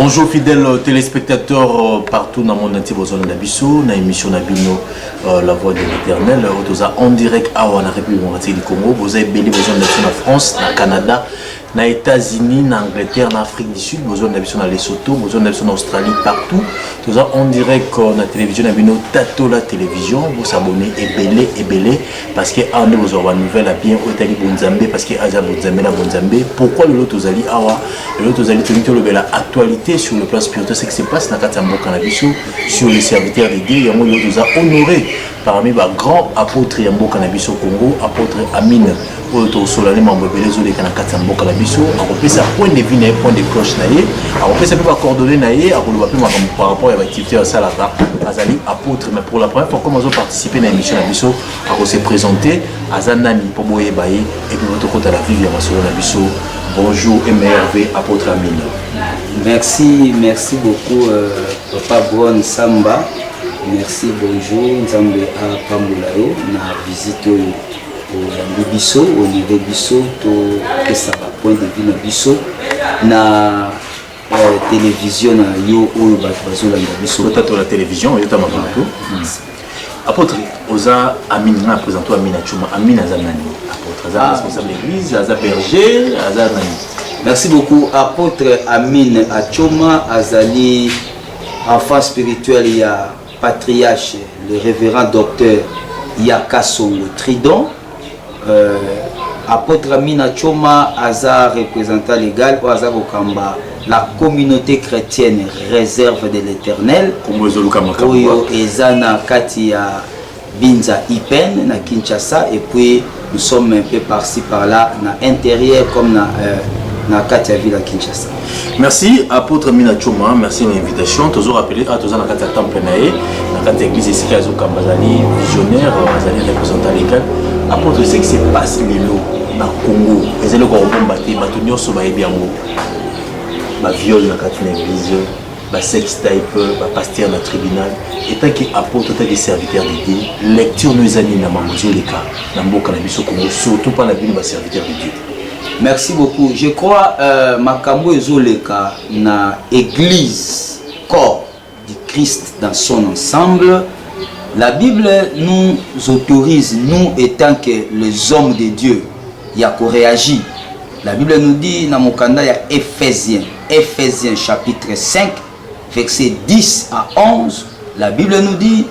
Bonjour fidèles téléspectateurs partout dans le monde entier, vous êtes dans l'émission Nabino, La Voix de l'Éternel. Vous êtes en direct à la République démocratique du Congo. Vous avez béni besoin d'être en France, au Canada, aux États-Unis, en Angleterre, en Afrique du Sud. Vous avez besoin de Lesotho, vous avez besoin d'Australie, partout. Vous êtes en direct dans la télévision Nabino, Tato la télévision. Vous abonnez et belé parce que en vous avez une nouvelle à bien au Tali Bonzambé parce que Aza Bonzambé la Bonzambé. Pourquoi le lot aux alliés awa le lot aux alliés tenir l'actualité sur le plan spirituel, c'est que c'est pas ce Nakatambo Canabiso sur les serviteurs de Dieu. Il nous a honoré parmi les grands apôtres Yambo Canabiso Congo, apôtre Amine, auto solane membre Belezo de Kanakatambo Canabiso. On peut ça point de vue, point de cloche naïe. On peut ça peut pas coordonner naïe. On va plus par rapport à l'activité à Salata, Azali apôtre. Mais pour la première fois, comme on a participé à l'émission Nabiso, on s'est présenté à Zanani Poboye Baye et puis votre côté à la vie via Masolo Nabiso. Bonjour MRV apôtre Amine. Merci beaucoup Papa Brown Samba. Merci, bonjour. Nzambe a Pambulayo na visite au Bisso, au niveau Bisso, que ça va point de vue na Bisso na télévision na yo ou bazo la Bisso. Peut-être la télévision, il est à ma apôtre, Oza Amine na présenté Amine Chuma, Amine Azanani. Apôtre, Aza responsable de l'église, Aza berger, Azanani. Merci beaucoup, apôtre Amine Achoma, Azali, enfant spirituel, il y a patriarche, le révérend docteur Yaka Songo Tridon. Apôtre Amine Achoma, Aza représentant légal, Aza Bokamba, la communauté chrétienne réserve de l'Éternel. Oyo Ezana Katia Binza Ipen, na Kinshasa, et puis nous sommes un peu par-ci par-là, na intérieur comme na Katia Ville à Kinshasa. Merci apôtre Amine Achoma, merci de l'invitation. Toujours rappelé à tous dans la Katia Temple Naé, la Katia Église ici à Zokambazali, visionnaire, Azali représentant légal. Apôtre, c'est que c'est pas les lots dans le Congo. Les élèves qui ont battu, ils sont bien ma viol dans la église, ma sex type, ma pasteur dans le tribunal. Et tant qu'apôtre, tant que serviteur de Dieu, lecture nous anime dans ma mesure les cas, dans le cannabis au Congo, surtout pas la vie de serviteur de Dieu. Merci beaucoup. Je crois ma Kambo Ezoleka na église, corps du Christ dans son ensemble. La Bible nous autorise, nous étant que les hommes de Dieu, il y a qu'on réagit. La Bible nous dit dans mon canal, il y a Éphésiens chapitre 5, verset 10 à 11. La Bible nous dit,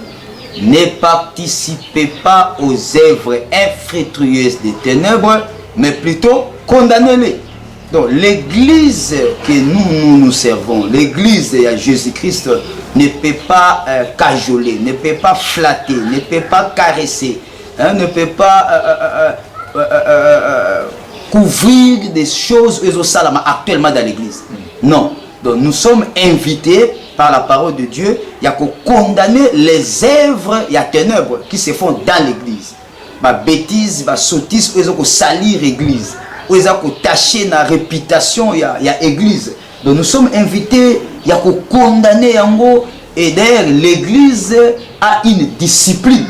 ne participez pas aux œuvres infructueuses des ténèbres, mais plutôt condamnez-les. Donc l'église que nous servons, l'église de Jésus-Christ, ne peut pas cajoler, ne peut pas flatter, ne peut pas caresser, ne peut pas couvrir des choses actuellement dans l'église. Non. Donc nous sommes invités par la parole de Dieu, il y a qu'on condamner les œuvres, il y a ténèbres qui se font dans l'église. Ma bêtise, ma sottise, ils ont salir l'église. Ils ont taché la réputation, il y a l'église. Donc nous sommes invités, il y a qu'on condamner en gros. Et d'ailleurs, l'église a une discipline.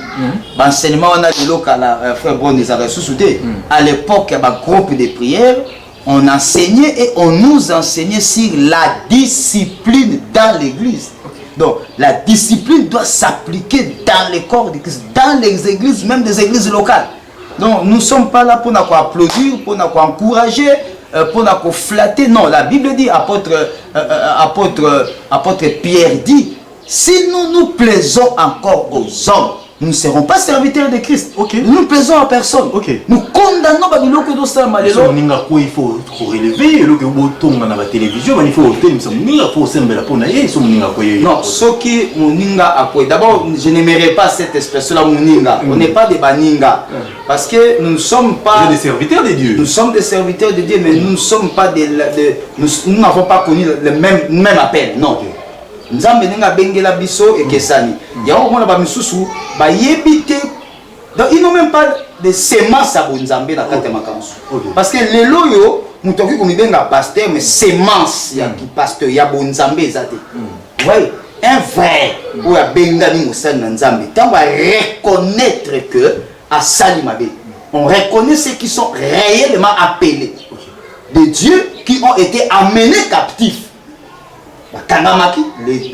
L'enseignement, on a dit que frère Bon les a ressuscités. À l'époque, il y avait un groupe de prière. On enseignait et on nous enseignait sur la discipline dans l'église. Donc, la discipline doit s'appliquer dans les corps de Christ, dans les églises, même des églises locales. Donc, nous ne sommes pas là pour nous applaudir, pour nous encourager, pour nous flatter. Non, la Bible dit, apôtre Pierre dit, si nous nous plaisons encore aux hommes, nous ne serons pas serviteurs de Christ. Okay. Nous ne plaisons à personne. Okay. Nous condamnons Babylone que nous sommes allés là. Il faut relever, il faut la télévision, il faut non, ce qui Moninga d'abord, je n'aimerais pas cette expression-là, Moninga. On n'est pas des Baninga. Parce que nous ne sommes pas des serviteurs de Dieu. Nous sommes des serviteurs de Dieu, mais nous ne sommes pas nous n'avons pas connu le même appel. Non. Nzambe ninga bengela biso et kesani. Il y a au moins la misusu ba yebite. Donc ils n'ont même pas de semences à Bonzambe dans kate makamsu. Parce que les loyo mutoki ko mibenga pasteur mais semences ya qui pasteur ya Bonzambe ezate. Ouais, un vrai ou ya benga ni musana Nzambe. Tant va reconnaître que à Salimabe, on reconnaît ceux qui sont réellement appelés de Dieu qui ont été amenés captifs. Kangamaki,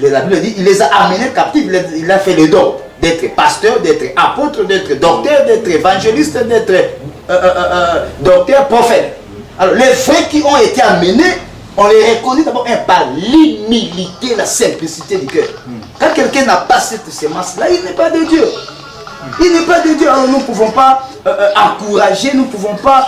la Bible dit, il les a amenés captifs, il a fait le don d'être pasteur, d'être apôtre, d'être docteur, d'être évangéliste, d'être docteur, prophète. Alors les vrais qui ont été amenés, on les reconnaît d'abord par l'humilité, la simplicité du cœur. Quand quelqu'un n'a pas cette sémence-là, il n'est pas de Dieu. Il n'est pas de Dieu. Alors nous ne pouvons pas encourager, nous ne pouvons pas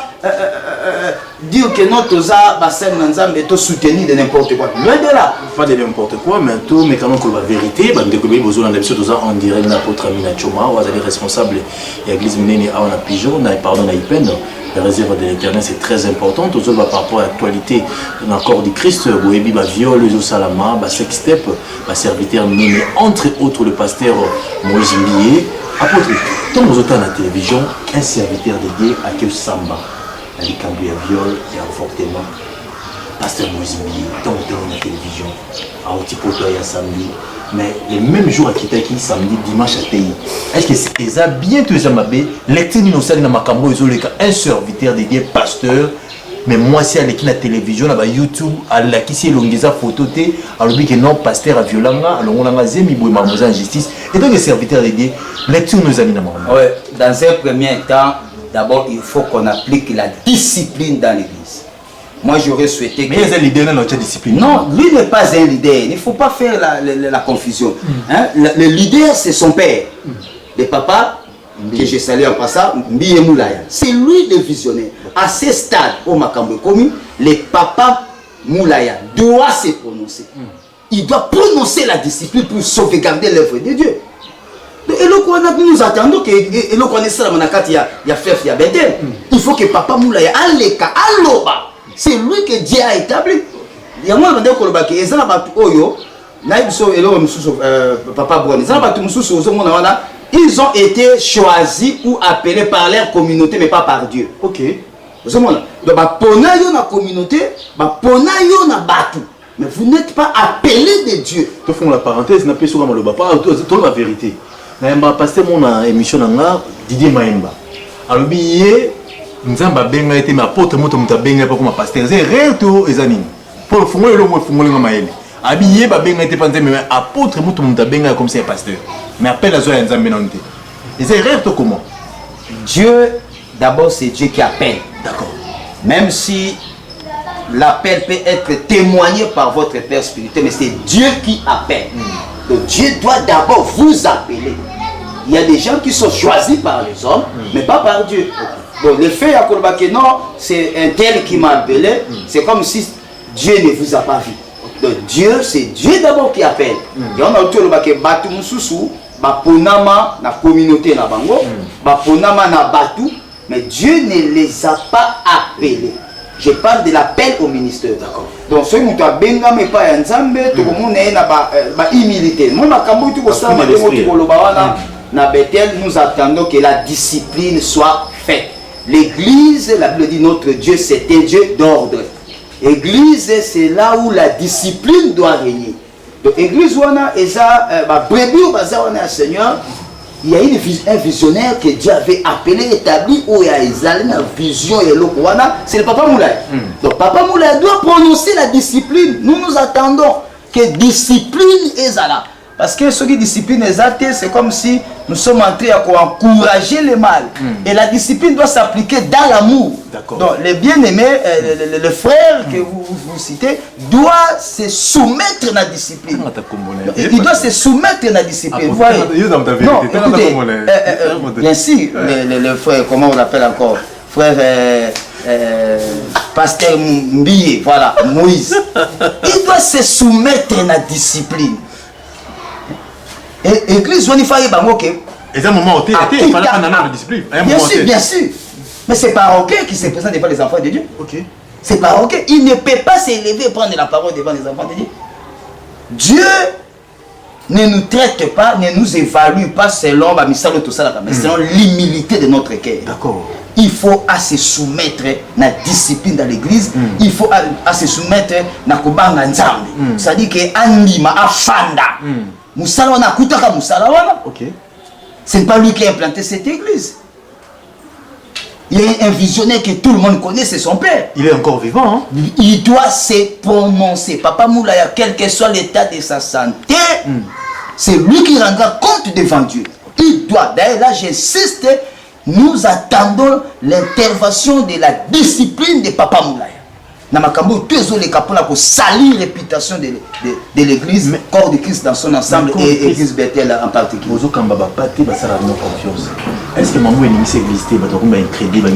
dire que notre bassin est soutenu de n'importe quoi. Loin de là. Pas de n'importe quoi, mais tout, mais quand on la vérité, on dirait l'apôtre Amina Choma, vous êtes responsable de l'église Minene à Pigeon, pardon, à Ipen. La réserve de l'Éternel, c'est très important. Tout ça par rapport à l'actualité dans le corps du Christ, Boébi, viol, le Salama, sextep, serviteur Minene, entre autres le pasteur Moïse Mbié. Apôtre, quand vous êtes à la télévision, un serviteur de Dieu a que Samba, il y a viol, il y a avortement. Pasteur Moïse Mbié, quand vous êtes à la télévision, à Otipoto, il y a samedi. Mais le même jour à Kitaki, samedi, dimanche à Téi. Est-ce que c'est ça bien tout ça m'a bé? Lecteur nous na makambo izoleka un serviteur de Dieu pasteur. Mais moi si à la télévision à YouTube à la qui c'est longeza photo té alors que non pasteur à violanga alors on a zemi boy mamoza en justice et donc les serviteurs de Dieu lecture nous a mis dans ouais, dans un premier temps d'abord il faut qu'on applique la discipline dans l'église. Moi j'aurais souhaité que... Mais il y a un leader dans notre discipline. Non, lui n'est pas un leader. Il ne faut pas faire la confusion. Hein? Le leader c'est son père. Le papa, que je salue en passant, Mbiye Moulaya. C'est lui le visionnaire. À ce stade, au Makambo Komi, le papa Moulaya doit se prononcer. Il doit prononcer la discipline pour sauvegarder l'œuvre de Dieu. Et nous attendons que le connaisseur il y a Fef, il y a Bethel. Il faut que papa Moulaya, Aleka, Aloba. C'est lui que Dieu a établi. Il y a moi qui est ils ont été choisis ou appelés par leur communauté, mais pas par Dieu. Ok. Donc, la communauté, mais vous n'êtes pas appelés de Dieu. Tu fais la parenthèse, n'a pas sur le bas. La vérité. Pasteur mon émission Didier Maemba. Alors Nzamba benga été ma porte moto mutabenga pas comme pasteur. C'est réel tout ezanine. Pour le fond le mot fond le maël. Habillé ba benga été panzé mais apôtre moto mutabenga comme c'est pasteur. Mais appelle à zoya nzambe nonté. Et c'est réel tout comment? Dieu d'abord c'est Dieu qui appelle. D'accord. Même si l'appel peut être témoigné par votre père spirituel mais c'est Dieu qui appelle. Donc Dieu doit d'abord vous appeler. Il y a des gens qui sont choisis par les hommes mais pas par Dieu. Donc le fait à que non, c'est un tel qui m'a appelé, c'est comme si Dieu ne vous a pas vu. Donc Dieu, c'est Dieu d'abord qui appelle. Et on a autour que Batu Mususu, Baponama, la communauté na bango, Baponama na Batu, mais Dieu ne les a pas appelés. Je parle de l'appel au ministère, d'accord. Donc ceux qui ont benga mais pas un zambe, tout le monde est na humilité. Moi ma kambo tout ça, ma démo tout le bawana na Bethel, nous attendons que la discipline soit faite. L'église, la Bible dit notre Dieu, c'est un Dieu d'ordre. L'église, c'est là où la discipline doit régner. Donc l'église, on a un Seigneur, il y a un visionnaire que Dieu avait appelé, établi, où il y a une vision, c'est le Papa Moulay. Donc Papa Moulay doit prononcer la discipline. Nous attendons que discipline est là. Parce que ce qui discipline est athée, c'est comme si nous sommes en train d'encourager le mal. Et la discipline doit s'appliquer dans l'amour. Donc les bien-aimés, le frère que vous citez, doit se soumettre à la discipline. Il doit se mettre à la discipline. Vous voyez? Non, écoutez, bien sûr, le frère, comment on l'appelle encore? Frère pasteur Mbiye, voilà, Moïse. Il doit se soumettre à la discipline. Et l'église, on y fait ok. Et c'est un moment où il fallait pas de discipline. Bien sûr, bien sûr. Mais c'est pas ok qui se présente devant les enfants de Dieu. Ok. C'est pas ok. Il ne peut pas s'élever et prendre la parole devant les enfants de Dieu. Dieu ne nous traite pas, ne nous évalue pas selon tout ça, mais selon l'humilité de notre cœur. D'accord. Il faut à se soumettre à la discipline dans l'église. Il faut à se soumettre à la kubanga nzambe. C'est-à-dire que anima afanda. Moussalwana kutaka Moussalwana. Ok. Ce n'est pas lui qui a implanté cette église. Il y a un visionnaire que tout le monde connaît, c'est son père. Il est encore vivant. Hein? Il doit se prononcer. Papa Moulaya, quel que soit l'état de sa santé, c'est lui qui rendra compte devant Dieu. Il doit. D'ailleurs, là, j'insiste, nous attendons l'intervention de la discipline de Papa Moulaya. Namakambo, tous les capons pour salir la réputation de l'église, corps de Christ dans son ensemble et l'église Bethel en particulier. Est-ce que maman est l'église incrédible,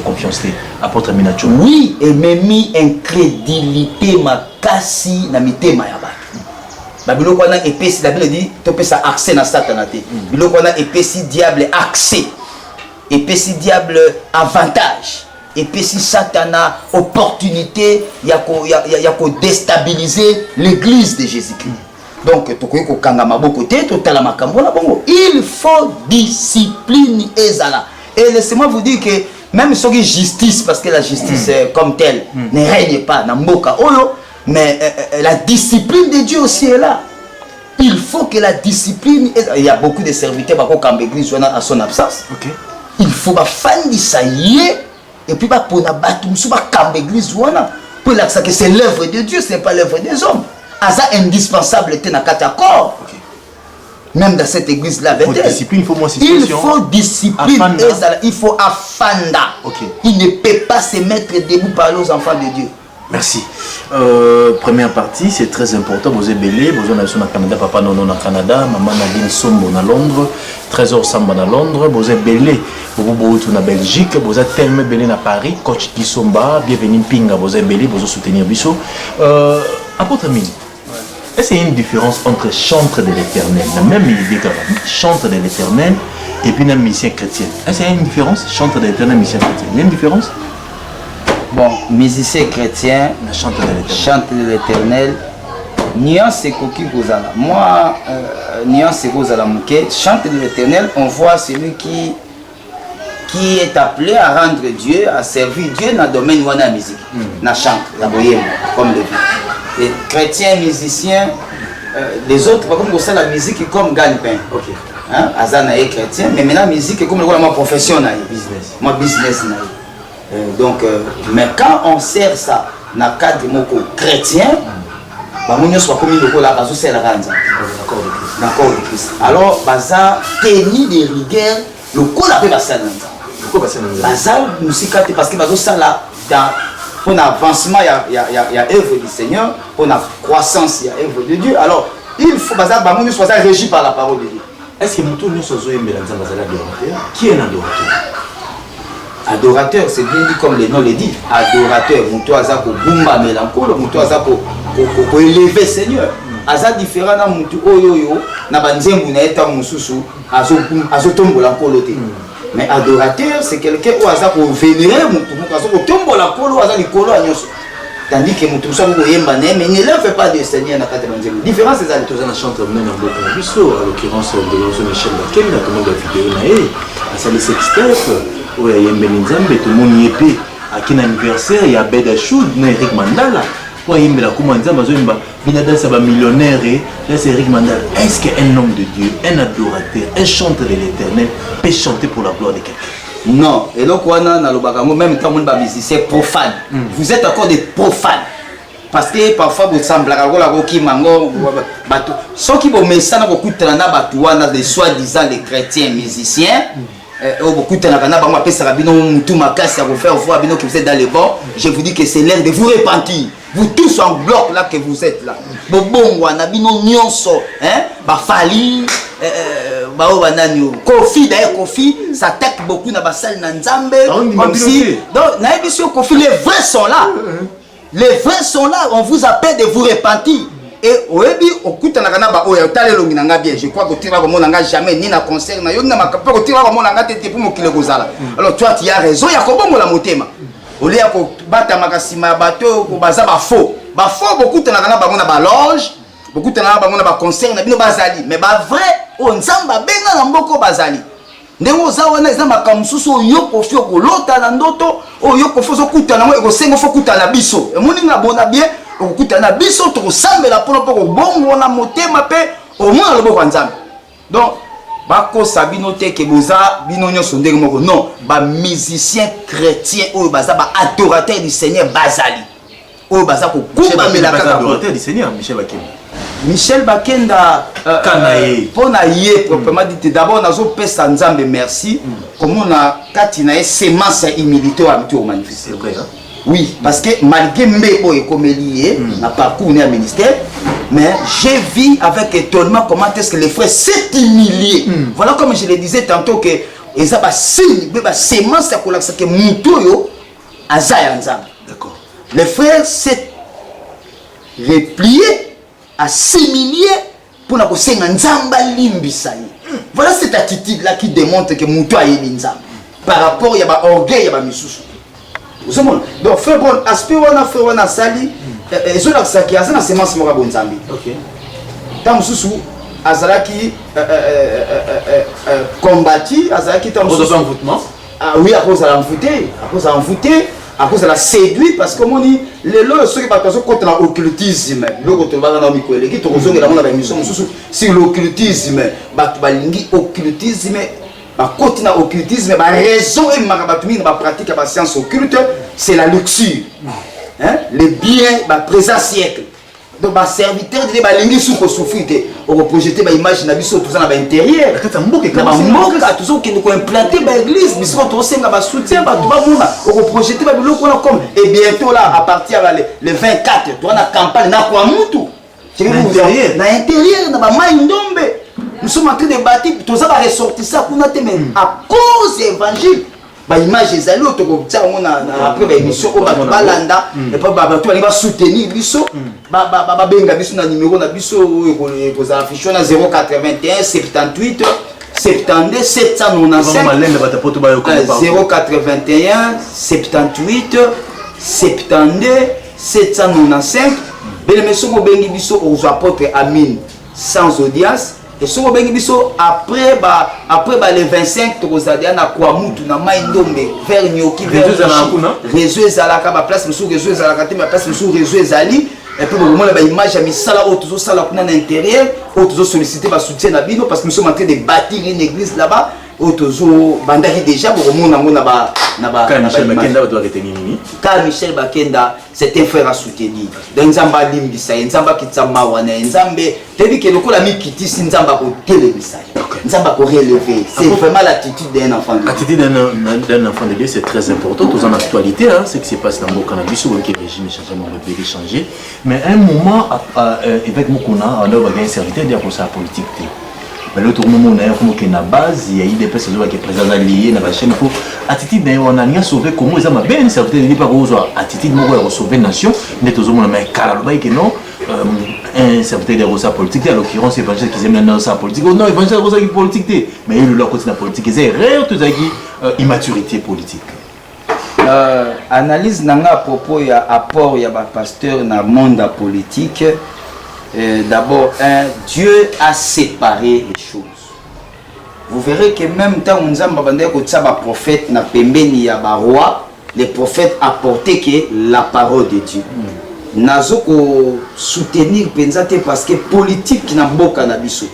confiance apôtre Minacho? Oui, et même incrédulité makasi na mitema ya batu. Babilo kwana epesi la Bible dit to pesa accès na satanate. Bilo kwana epesi diable accès. Epesi diable avantage. Et puis si Satan a opportunité, il y a qu'à déstabiliser l'église de Jésus-Christ. Donc, il faut discipline ezala. Et laissez-moi vous dire que même si la justice, parce que la justice comme telle ne règne pas dans Mboka Olo, mais la discipline de Dieu aussi est là. Il faut que la discipline, il y a beaucoup de serviteurs qui ont l'église à son absence. Okay. Il faut faire de ça et puis pour la battre l'église pour que c'est l'œuvre de Dieu, ce n'est pas l'œuvre des hommes. C'est indispensable de tenir accord. Même dans cette église là, il faut discipline, il faut afanda. Il ne peut pas se mettre debout par les enfants de Dieu. Merci. Première partie, c'est très important. Vous êtes belé, vous êtes au Canada, papa non au Canada, maman Nadine Sombo à Londres, Trésor Samba à Londres, vous êtes belé, vous êtes en Belgique, vous êtes tellement belé à Paris, coach Kisomba, bienvenue Pinga, vous êtes belé, vous soutenir Bissot. Apôtre Mine, est-ce qu'il y a une différence entre chantre de l'éternel, la même idée que chantre de l'éternel et puis un mission chrétien? Est-ce qu'il y a une différence, chantre de l'éternel, mission chrétien? Il y a une différence? Bon, musicien chrétien, chante de l'éternel, nuance et coquille gozala. Moi, nuance et gozala mouké, chante de l'éternel, on voit celui qui est appelé à rendre Dieu, à servir Dieu dans le domaine de la musique, dans la chante, la boyenne, comme le dit. Les chrétiens, musiciens, les autres, par contre, la musique comme gagne-pain. Hein? Azana est chrétien, mais maintenant, la musique est comme ma profession, ma business. Donc, mais quand on sert ça dans le cadre chrétien, alors, ça tenir des rigueurs, le coup la paix va s'en parce que ça là, pour l'avancement, il y a œuvre du Seigneur, pour la croissance, il y a œuvre de Dieu. Alors, il faut que soit régi par la parole de Dieu. Est-ce que nous sommes qui est un adorateur? Adorateur, c'est bien dit comme le nom le dit. Adorateur, Moutoaza pour Bumba Mélancolo, Moutoaza pour élever le Seigneur. Aza différent dans Moutou Oyoyo, Nabanzembu Naeta Moussousou, Azotombo la Colote. Mais adorateur, c'est quelqu'un qui a pour vénérer Moutou, pour tomber la Colo, Aza Nicolo Agnos. Tandis que Moutou Sabu Yemba, mais ne l'élève pas de Seigneur dans Katemanzembu. Différence, c'est ça. Tous les chanteurs menés en beaucoup de Bissot, à l'occurrence de Michel Bakel, la commande de vidéo Naé, à Salé Sextef. Oui, il y a Mbelizambe, tout le monde y est payé. À quel anniversaire, il y a Beda Choud, Eric Mandala. Oui, il y a un millionnaire, là c'est Eric Mandala. Est-ce qu'un homme de Dieu, un adorateur, un chanteur de l'éternel peut chanter pour la gloire de quelqu'un? Non, et donc même quand on est musicien profane, vous êtes encore des profanes. Parce que parfois vous semblez que ceux qui vont mettre ça dans les soi-disant les chrétiens musiciens, beaucoup de vous êtes dans les bords, je vous dis que c'est l'heure de vous repentir. Vous tous en bloc là que vous êtes là. Kofi, d'ailleurs Kofi s'attaque beaucoup dans la salle Nanzambe. Comme si, donc, Kofi, les vrais sont là. Les vrais sont là, on vous appelle de vous repentir. Et au début, au coup de la gana, je crois que tu vas jamais ni na concert, na yona makapo, tu vas pour mon kilo gozala. Alors toi, tu as raison, il y a comment la motema. Au lieu de battre makasima bateau, pour bazaba faux. Ba faux, beaucoup de la gana, ba loge, beaucoup de la gana, ba concert, na bino bazali. Mais ba vrai, on zamba benga na mboko bazali. Ndemo zawana ezamba kamususu yoko fio ko lota na ndoto, o yoko foso kuta na ngo sengo fo kuta na biso. E moni na bona bien. Na biso to sambela pour bongo na motema pe au moins le bon nzambe. Donc bako sabino te ke boza bino nyonso ndenge moko non ba musicien chrétien oyo baza ba adorateur du Seigneur bazali oyo baza ko kumba melaka adorateur du Seigneur Michel Bakenda pona ye proprement dit d'abord nazo pesa nzambe merci comme on a katina e semence ya humilité wa mtu manifester. C'est vrai hein? Oui, parce que malgré mbebo et comme lié na parcours né à ministère, mais j'ai vu avec étonnement comment est-ce que les frères s'est humilié. Voilà comme je le disais tantôt que eza ba signe ba semence ya kolakisa que mutu yo azaya nzambe. D'accord. Les frères s'est replié, assimilé pour na kosenga nzamba limbisa ye. Voilà cette attitude là qui démontre que mutu ayebi nzamba par rapport ya ba orgueil ya ba misusu. Donc fait bon aspect on a sali et zo la saki azana semence mo ka bonzambi. OK. Tam susu azalaki combattu azalaki tam susu envoûtement. Ah oui, à cause de l'envoûté, à cause de la séduit parce que mon dit les lois ceux qui partent contre l'occultisme. Le côté va dans miko les qui to zonga la mona émission susu sur l'occultisme, ba balingi occultisme. Ba continue occultisme, ba raison et marabatumi ba pratique ba science occulte, c'est la luxure. Hein? Le bien ba présent siècle. Donc ba serviteur de ba lingi sous ko souffrité, on projeter ba image na biso tout ça na ba intérieur. Kata mboka ka mboka tout ça qui nous implanter ba église, biso to senga ba soutien ba tout ba mona, on projeter ba biloko na comme et bientôt là à partir le 24, toi na campagne na kwa mutu. Na intérieur na ba mai ndombe. Nous sommes en train de bâtir, tout ça va ressortir ça pour notre même. À cause de l'évangile, bah image des alliés, après l'émission, on va balanda, et puis bah tu vas soutenir biso, bah benga biso na numéro na biso, vous affichez na 081 78 72 795 081 78 72 795. Belle mission au bengi biso aux apôtres Amine sans audience. Et si vous avez après les 25, vous avez un aquamutu, na maïndombe, vers Nyoki, vers réseau Zalaka, ma place, monsieur réseau Zalaka, ma place, monsieur réseau Zali. Et puis, vous avez une image à Misala, autour de la l'intérieur, autour solliciter ma soutien à Bino, parce que nous sommes en train de bâtir une église là-bas. Autour bandaki déjà, pour le monde, car Michel Bakenda, c'est un frère à soutenir. Dans Nzamba Limbisa, Nzamba Kitamawana, Nzambe, tu dis que le coup la mi quitte si Nzamba pour télévisage. Nzamba pour relever. C'est vraiment l'attitude d'un enfant de Dieu. L'attitude d'un enfant de Dieu, c'est très important. Tout en actualité, hein, ce qui se passe dans le cannabis, ou le régime est changé, mon rebelle changé. Mais à un moment, avec Mokuna, on a un serviteur de la politique. Mais l'autre moment, on a une base, il y a eu des personnes qui sont présentes liées dans la chaîne. Attitude, on a sauvé comment ils ont bien serviteur de l'État. Attitude, on a sauvé la nation. Mais tout le monde a dit que non. Un serviteur de la politique, en l'occurrence, l'évangile qui aime la politique. Non, l'évangile de la politique. Mais il a continué la politique. C'est rare, tout ça, immaturité politique. Analyse nanga à propos de l'apport de pasteur dans le monde politique. D'abord, Dieu a séparé les choses. Vous verrez que même temps où nous avons un prophète, les prophètes apportaient que la parole de Dieu. Nous avons soutenir parce que politique qui n'a pas de biso.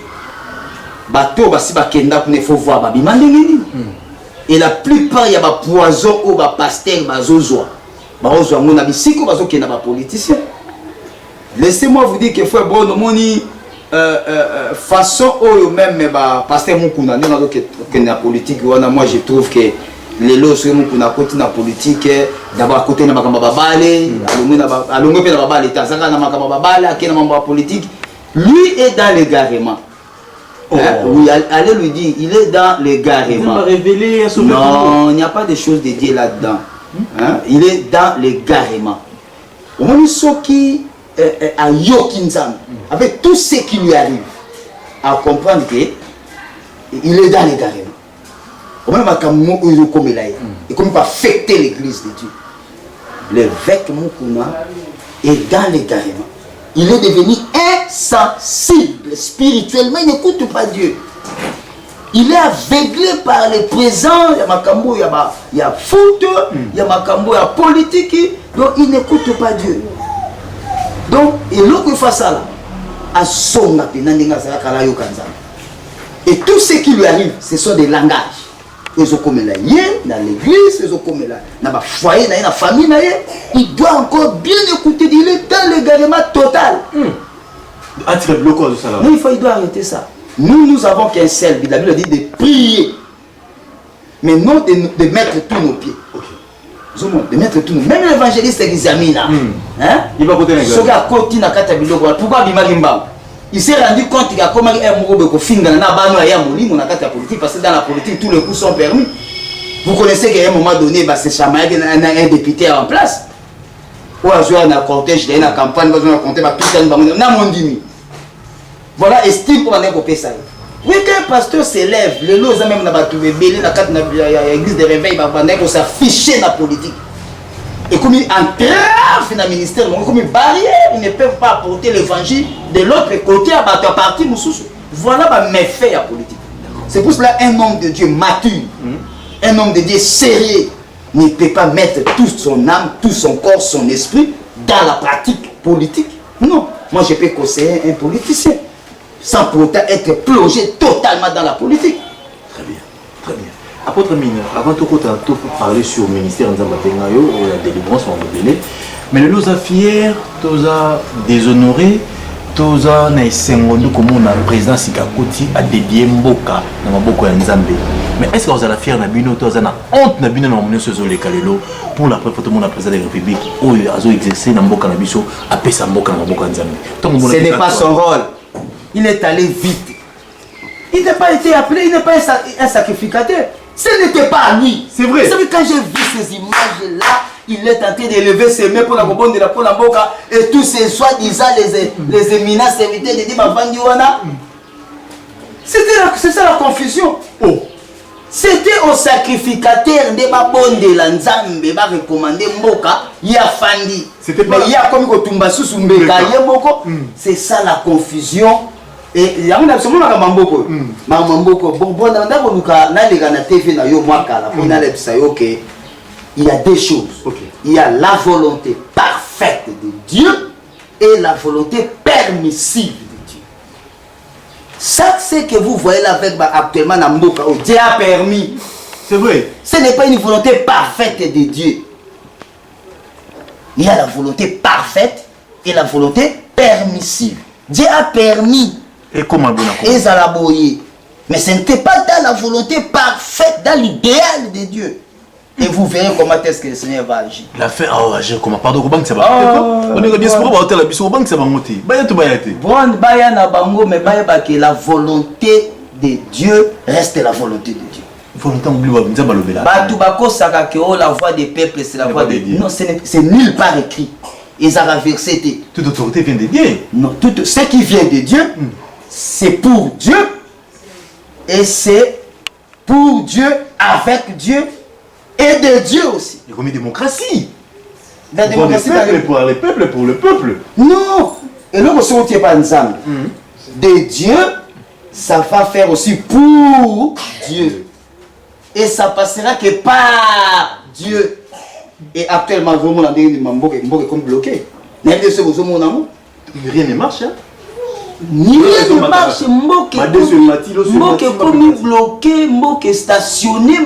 Et la plupart il y a des poisons ou des pasteurs, des politiciens. Laissez-moi vous dire que frère bon moni façon ou même pasteur Mukuna que la politique moi je trouve que les lois sur Mukuna côté la politique d'abord côté na makamba babale alongo pe na babale tazanga na makamba babale akena mambo politique lui est dans l'égarement. Oui, allez lui dire il est dans l'égarement. Non, il n'y a pas de choses de Dieu là-dedans. Il est dans l'égarement. On est qui à Yokinzam, avec tout ce qui lui arrive, à comprendre qu'il est dans l'égarement. Au même temps, il comme pas affecter l'église de Dieu. L'évêque Mukuna est dans l'égarement. Il est devenu insensible spirituellement, il n'écoute pas Dieu. Il est aveuglé par les présents, il y a Makambo, il y a foot, il y a Makambo, il y a politique, donc il n'écoute pas Dieu. Donc, et l'autre face à là, à son appel, Et tout ce qui lui arrive, ce sont des langages. Ils ont comme là, dans l'église, ils ont comme là, dans le foyer, dans la famille, il doit encore bien écouter, il est dans l'égarement total. Non, il doit arrêter ça. Nous avons qu'un seul but. La Bible dit de prier, mais non de mettre tous nos pieds. De mettre tous nos pieds. Même l'évangéliste examine. Il va côté ce gars côté na kata biloko. Pourquoi bimagimba? Il s'est rendu compte qu'il y a comment un mouro de finga na bano ya molimo na kata politique parce que dans la politique tous les coups sont permis. Vous connaissez qu'à un moment donné, c'est chamaillé un député en place. Ou à jouer dans le cortège, dans la campagne, dans la compter, voilà, estime pour aller copier ça. Oui, qu'un pasteur s'élève, le lot, même dans l'église de réveil, il s'afficher dans la politique. Et comme il entrave dans le ministère, comme il barrière, ils ne peuvent pas apporter l'évangile de l'autre côté à battre parti. Voilà mes faits à la politique. C'est pour cela un homme de Dieu mature, un homme de Dieu sérieux, ne peut pas mettre toute son âme, tout son corps, son esprit dans la pratique politique. Non, moi je peux conseiller un politicien sans pour autant être plongé totalement dans la politique. Très bien, très bien. Apôtre Mineur, avant tout parler sur le ministère de la délivrance, on va donner, mais le nous a fiers, nous a déshonorés, nous a naïsengondo comme on a le président Sikakoti a dédié Mboka dans Mboka ya Nzambe. Mais est-ce que vous avez fier Nabino, vous avez honte Nabino dans mon ce les Kalelo pour la préfecture de la présidence de la République où il a exercé dans Mboka Nabiso à Pesa Mboka dans Mboka Nzambe. Ce n'est pas son rôle. Il est allé vite. Il n'a pas été appelé, il n'est pas un sacrificateur. Ce n'était pas à lui. C'est vrai. Vous savez, quand j'ai vu ces images-là, il est en train d'élever ses mains pour la bonne de la Mboka et tous ces soi-disant les éminents serviteurs de Dima Vandiwana. C'est ça la confusion. Oh. C'était au sacrificateur de ma bonne de la Nzambe, va recommander Mboka, Yafandi. C'était pas. Mais il y a comme Kotumba Susumbeka, Yemoko. C'est ça la confusion. Et il y a un absolument Mamamboko. Mamamboko, bon, TV, il y a deux choses. Il y a la volonté parfaite de Dieu et la volonté permissive de Dieu. Ça, c'est que vous voyez là avec actuellement dans Mboka, Dieu a permis. C'est vrai. Ce n'est pas une volonté parfaite de Dieu. Il y a la volonté parfaite et la volonté permissive. Dieu a permis. Et comment ils ont laboyé. Mais ce n'était pas dans la volonté parfaite, dans l'idéal de Dieu. Et vous verrez comment est-ce que le Seigneur va agir. Il a fait agir comment? Pardon, comment ça va? On est diaspora, on va la biso, comment ça va monter? Bayatou bayate. Bon, bayana bango, mais bayaba que la volonté de Dieu reste la volonté de Dieu. Volonté oublie ça va lever là. Batubako sakakeo, la voix des peuples, c'est la voix de Dieu. Non, c'est nulle part écrit. Ils ont versé. Toute autorité vient de Dieu. Non, tout ce qui vient de Dieu, c'est pour Dieu. Et c'est pour Dieu, avec Dieu. Et de Dieu aussi. Il y a comme une démocratie. La démocratie pour les peuples, pour le peuple. Non. Et là, si on ne tient pas ensemble, de Dieu, ça va faire aussi pour Dieu. Et ça passera que par Dieu. Et actuellement, vraiment, on est comme bloqué. Rien ne marche. Rien ne marche, Mboke comme bloqué, Mboke stationné,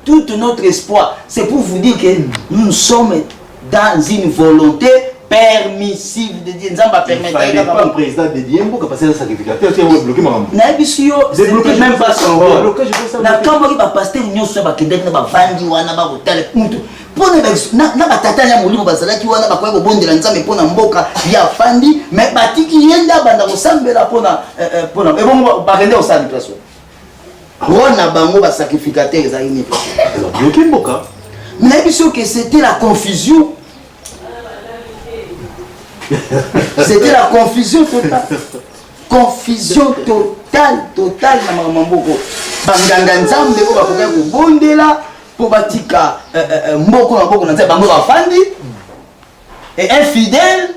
tout notre espoir. C'est pour vous dire que nous sommes dans une volonté permissive de Dieu. Il ne fallait pas un président de Dieu pour passer un sacrificateur qui a bloqué ma maman. C'était même pas son rôle. Quand on va passer une chose, on va vendre, on va na batata ya molimo bazalaki wana bakoya kobondela nzambe mpona mboka ya fandi mais batiki yenda banda kosambela mpona ebongo bakende kosala place wana bango basacrificateur ezali ni bloqué mboka nayebi soki c'était la confusion. C'était la confusion totale. Confusion totale na makambo mboko banganga nzambe ko bakoya kobondela pour batika mboko na mboko na nzambe bango bafandi et infidèle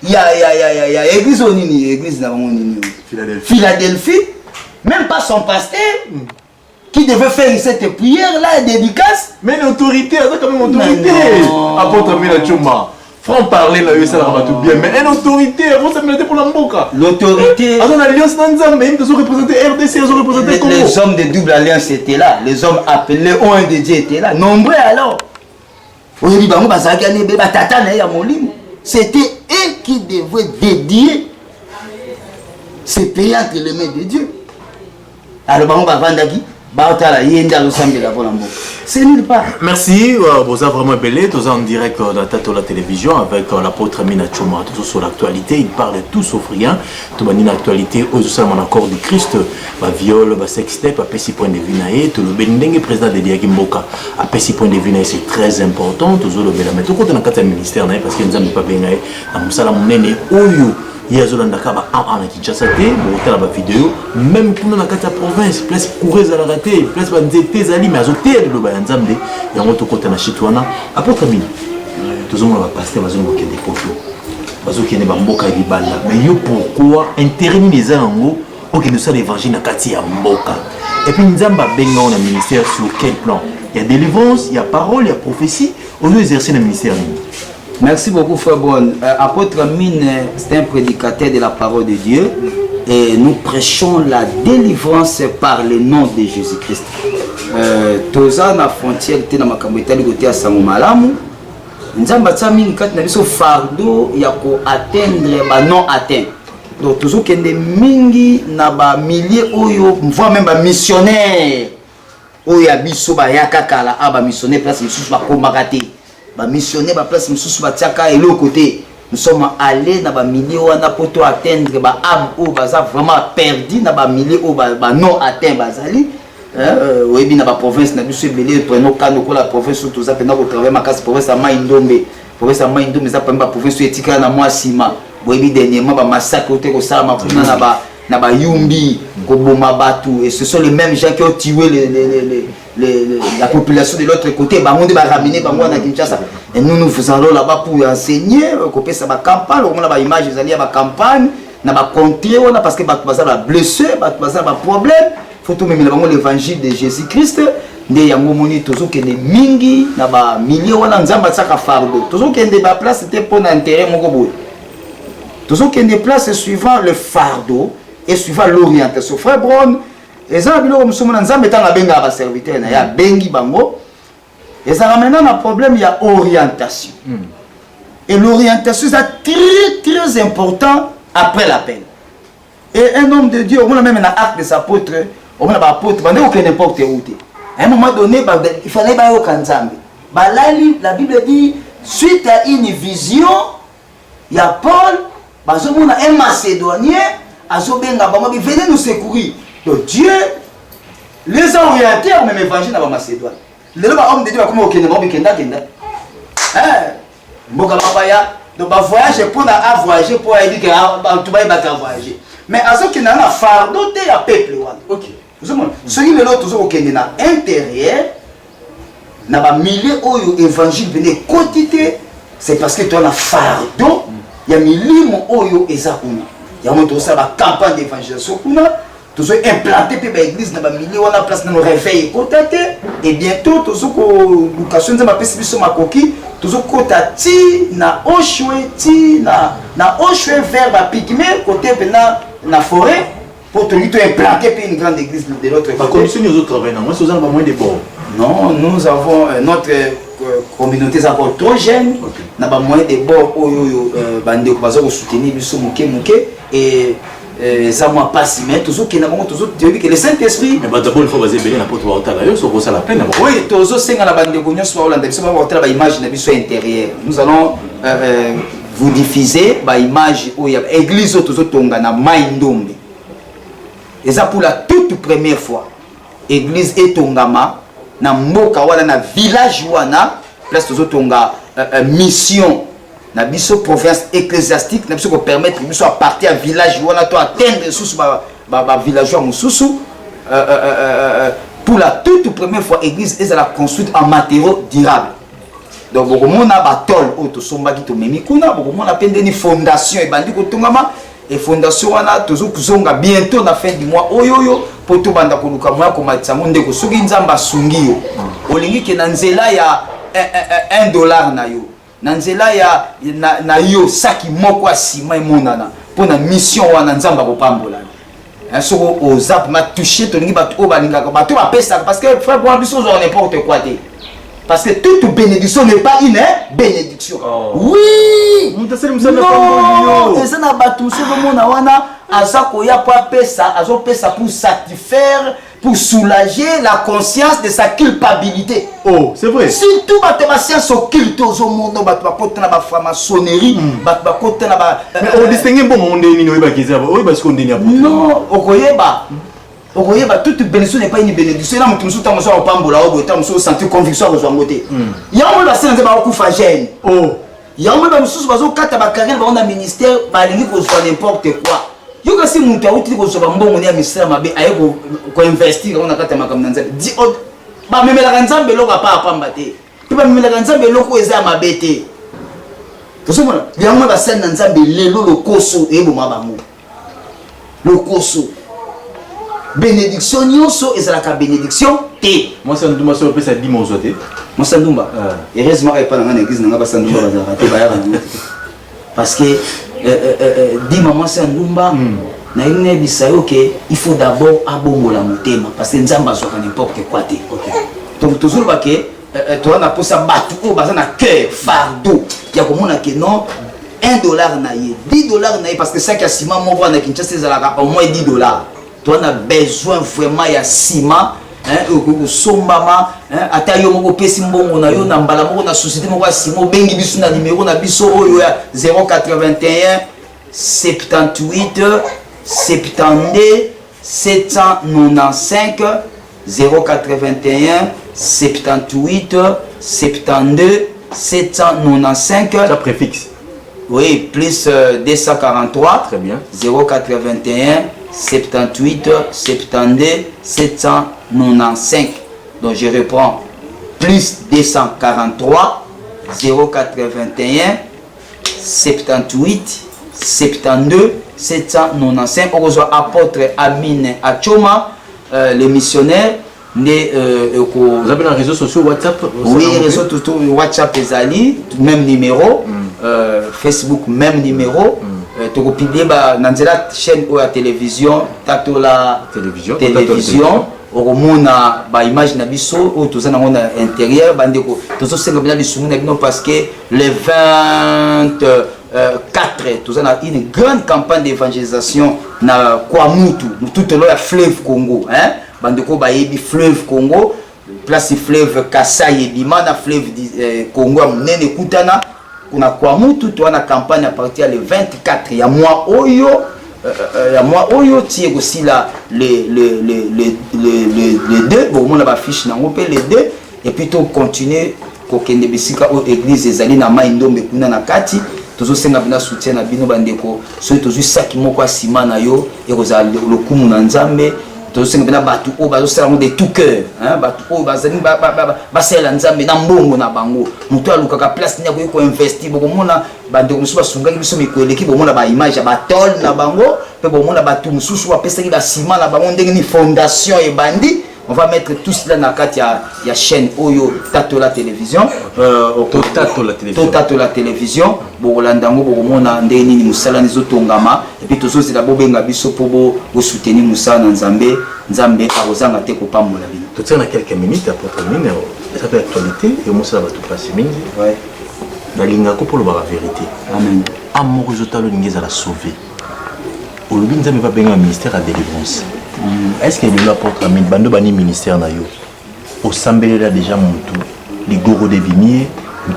il y a église onini église na bango nini Philadelphie même pas son pasteur qui devait faire cette prière là dédicace mais l'autorité ça quand même autorité apôtre Mina Chuma franc parler là, ça va tout bien. Mais une autorité, avant ça me pour la mboka. L'autorité. Avant l'alliance Nanzam, même ils ont représenté RDC, ils ont représenté Congo. Les hommes de double alliance étaient là. Les hommes appelés ON de Dieu étaient là. Nombreux alors. C'était eux qui devaient dédier ces pays entre les mains de Dieu. Alors, c'est nulle part. Merci, vous avez vraiment belé, tous en direct dans la télévision avec l'apôtre Amina Choma, tout sur l'actualité, il parle de tout sauf rien, tout une actualité, aux en accord du Christ, viol, sextape, à Pessi point de vue, tout le Bendengue président de Diagimboka, à Pessi point de vue, c'est très important, toujours le Béla, mais tout le monde ministère, parce que nous n'avons pas bien, dans le salam nene, oyo. Il y a des gens qui ont des vidéos, même pour la province, place courir à la raté, place des alis, mais à zoter de l'Obayanzambe, et en autre côté, Chitouana, apôtre Amina, tous les gens va passer, ils vont des poteaux, ils vont mboka libanda, mais pourquoi interdire les ango, ok, nous sommes l'évangile à Katia Mboka. Et puis nous avons un ministère sur quel plan? Il y a délivrance, il y a parole, il y a prophétie, on doit exercer le ministère. Merci beaucoup, frère Bon. Apôtre Amine, c'est un prédicateur de la parole de Dieu et nous prêchons la délivrance par le nom de Jésus-Christ. Toza na frontière te na makambo etali côté à Sangomalamu. Nzamba tsamini kat na biso fardeau ya ko atteindre ba non atteint. Donc toujours kende mingi na ba milliers oyo voire même ba missionnaire oyo abiso ba yakakala aba missionnaire place misusu ba komakate. Ba missionnaire ba place misusu ba tiaka et l'autre côté nous sommes allés na ba milliers wana poto atteindre ba âme o baza vraiment perdu na ba milliers o ba non atteint bazali oui na ba province na biso belé prenons kano ko la province tout ça pendant ko travailler ma casse province à Maindombe ça pamba province etika na moi sima oui dernièrement ba massacre ko te ko sala makuna na ba yumbi ko boma batu et ce sont les mêmes gens qui ont tué la population de l'autre côté, bah on va ramener bah moi na Kinshasa. Et nous vous allons là-bas pour enseigner, couper ça ma campagne, on a ba image ils allaient à ma campagne, na ba contrer on a parce que bah ça va blessé, bah ça va problème. Faut tout même l'évangile de Jésus-Christ. Ndé yango moni toujours que les mingi na ba millions on a nzamba tsaka fardo. Toujours que des ba place c'était pour intérêt moko boy. Toujours que des places suivant le fardeau et suivant l'orientation. Frère Brown et ça, nous sommes dans un serviteur, il y a bengi bango. Et ça ramène un problème, il y a orientation. Et l'orientation, c'est très important après l'appel. Et un homme de Dieu, on a même un acte des apôtres, on a un apôtre, on a n'importe où. À un moment donné, il fallait aller au Kanzambe. La Bible dit, suite à une vision, il y a Paul, un Macédonien, il venait nous secourir. Donc Dieu les a orientés à même évangile dans la Macédoine. Les hommes de Dieu comme au Kenya, donc voyage pour voyager pour dire que tout va voyager. Mais à ce qui n'a pas fardeau de la peuple. OK. Vous savez, ceux qui le toujours au Kenya intérieur n'a pas milliers au évangile venir quotidien, c'est parce que tu as un fardeau, il y a milliers au ezakuna. Il y a un ça la campagne d'évangélisation. Toujours implanté puis l'église na ba milieu on a place na réveil contacté et bientôt toujours ko location za mapesi biso makoki toujours kotati na oshwe ti na oshwe vers ba pygmée côté na forêt pour tout implanter puis une grande église de l'autre côté. La commission nous autres travaillons moi c'est moins de bon. Non, nous avons notre communauté est encore trop jeune. Na ba moyen de bord oyo bande ko bazo soutenir biso muke et ça m'a pas si mais toujours qu'il y a toujours que le Saint-Esprit mais d'abord il faut baser bien la porte au là ça vaut ça la peine oui toujours c'est la bande de cognos soit Hollande ça va voir la image de biso intérieur nous allons vous diffuser ba image où il y a église toujours tonga na Maindombe et ça pour la toute première fois église etongama na mboka wala na village wana place toujours tonga mission na biso province ecclésiastique na biso ko permettre biso à partir à village wana to atteindre sous ba villageois mususu pour la toute première fois église est la construite en matériaux durables donc beaucoup monde a batol auto sombaki to memi kuna beaucoup monde a pendé ni fondation et bandi ko tongama et fondation wana toujours kuzonga bientôt na fin du mois oyoyo pour tout banda ko luka moya ko matisa monde ko soki nzamba sungio olingi ke na nzela ya $1 na yo nanzela ya na yo saki moko asima emonana pour na mission wana nzamba kopambola soko ozap ma toucher to lingi bato obalingaka bato bapesa parce que frère bon biso zo n'importe quoi te parce que toute bénédiction n'est pas une bénédiction. Oui. Non, c'est na bato soko mona wana azako ya pour pesa azo pesa pour satisfaire pour soulager la conscience de sa culpabilité. Oh, c'est vrai. Surtout bato ba science occulte au monde bato ba côté na ba franc-maçonnerie, bato ba côté na ba mais on distingue bon monde ni oyeba kizaba, oyeba ce qu'on dit non, okoyeba. Okoyeba toute bénédiction n'est pas une bénédiction. Là mutu musuta muso opambola obo ta muso sentir conviction ko zwangote. Yango ba science ba okufa jeune. Oh. Yango ba mususu bazo kata ba carrière ba na ministère ba lingi ko zwa n'importe quoi. Yo kasi mutu awuti ko zoba mbongo ni ya ministère mabe aye ko investir on akata makambo nzambe di ba memela nzambe loka pa pamba te ba memela nzambe loko eza mabe te tosomona yango ba sena nzambe lelo lokoso ebo mabango lokoso bénédiction nyonso ezalaka bénédiction te moi ça ndumba so pesa 10 monzo te moi ça ndumba heureusement pas na église na ba sandumba bazala te ba ya parce que dit maman c'est ndumba na ine bisayo que il faut d'abord abongola motema parce que nzamba azoka n'importe quoi te donc toujours ba que toi na posa batu o baza na cœur fardeau ya komona que non $1 na ye $10 na ye parce que ça qui a ciment mon voix na Kinshasa ezalaka au moins $10 toi na besoin vraiment ya ciment sombama ata yo moko pesi mbongo na yo na mbala moko na société moko simo bengi biso na numéro na biso oyo ya 081 78 72 795 081 78 72 795 ça préfixe. Oui, plus 243. Très bien. 081 78 72 795. Donc je reprends. Plus 243 081 78 72 795. On reçoit apôtre Amine Achoma, le missionnaire. Vous avez un réseau social WhatsApp? Oui, réseau tout WhatsApp ezali, même numéro. Facebook même numéro. Tu peux publier dans la chaîne ou la télévision, la télévision. Au mona ba image na biso ou tout ça na mona intérieur bandeko tout ça c'est comme parce que le 24 tout ça na une grande campagne d'évangélisation na Kwamutu tout le fleuve Congo hein bandeko ba yebi fleuve Congo place fleuve Kasai et Bima na fleuve Congo munene kutana kuna Kwamutu to na campagne à partir le 24 ya mois oyo moi oyo tie aussi là les deux bon on a ba fiche na ngopé les deux et puis to continuer ko kende bisika o église ezali na mai ndombe kuna na kati tozo senga bina soutien na bino bandeko so tozo saki moko asima na yo e koza lokumu na nzambe tozo senga bina batu o bazo sala de tout cœur hein batu o bazali ba sala nzambe na mbongo na bango mutu alukaka place nya ko investir boko mona bandeko musu basungaki biso mikoleki bomona ba image ba tol na bango pe bomona batu mususu ba pesaki ba ciment na bango ndenge ni fondation e bandi on va mettre tout cela na kati ya chaîne oyo tato la télévision tato la télévision bokolanda ngo bokomona ndenge nini musala nizotongama et puis tozozela bobenga biso po bo soutenir musala na nzambe akozanga te kopambola bino totia na quelques minutes apôtre Amine ça peut actualité et musala ba tout passer mingi ouais nalinga ko pour la vérité amen amour zotalo ngeza la sauver olobi nzambe va benga ministère à délivrance. Est-ce que l'apôtre Amine bando bani ministère na yo au sambelera déjà mutu ligoro de bimier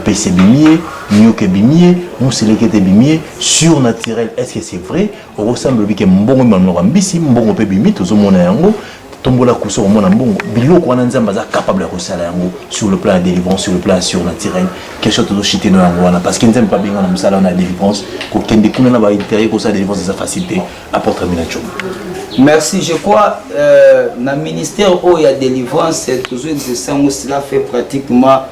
PC bimier nyoke bimier muselekete bimier surnaturel est-ce que c'est vrai au ressemble que mbongo manora mbisi mbongo pe bimi tozomona yango tombola kuso mona mbongo biloko wana nzamba za capable de resala yango sur le plan de délivrance sur le plan surnaturel quelque chose de chité no yango wana parce que nzamba pas benga na musala na délivrance ko kende kuna na ba intérêt ko sa délivrance sa facilité apôtre Amine Achoma. Merci, je crois dans le ministère où il y a délivrance, c'est toujours que cela fait pratiquement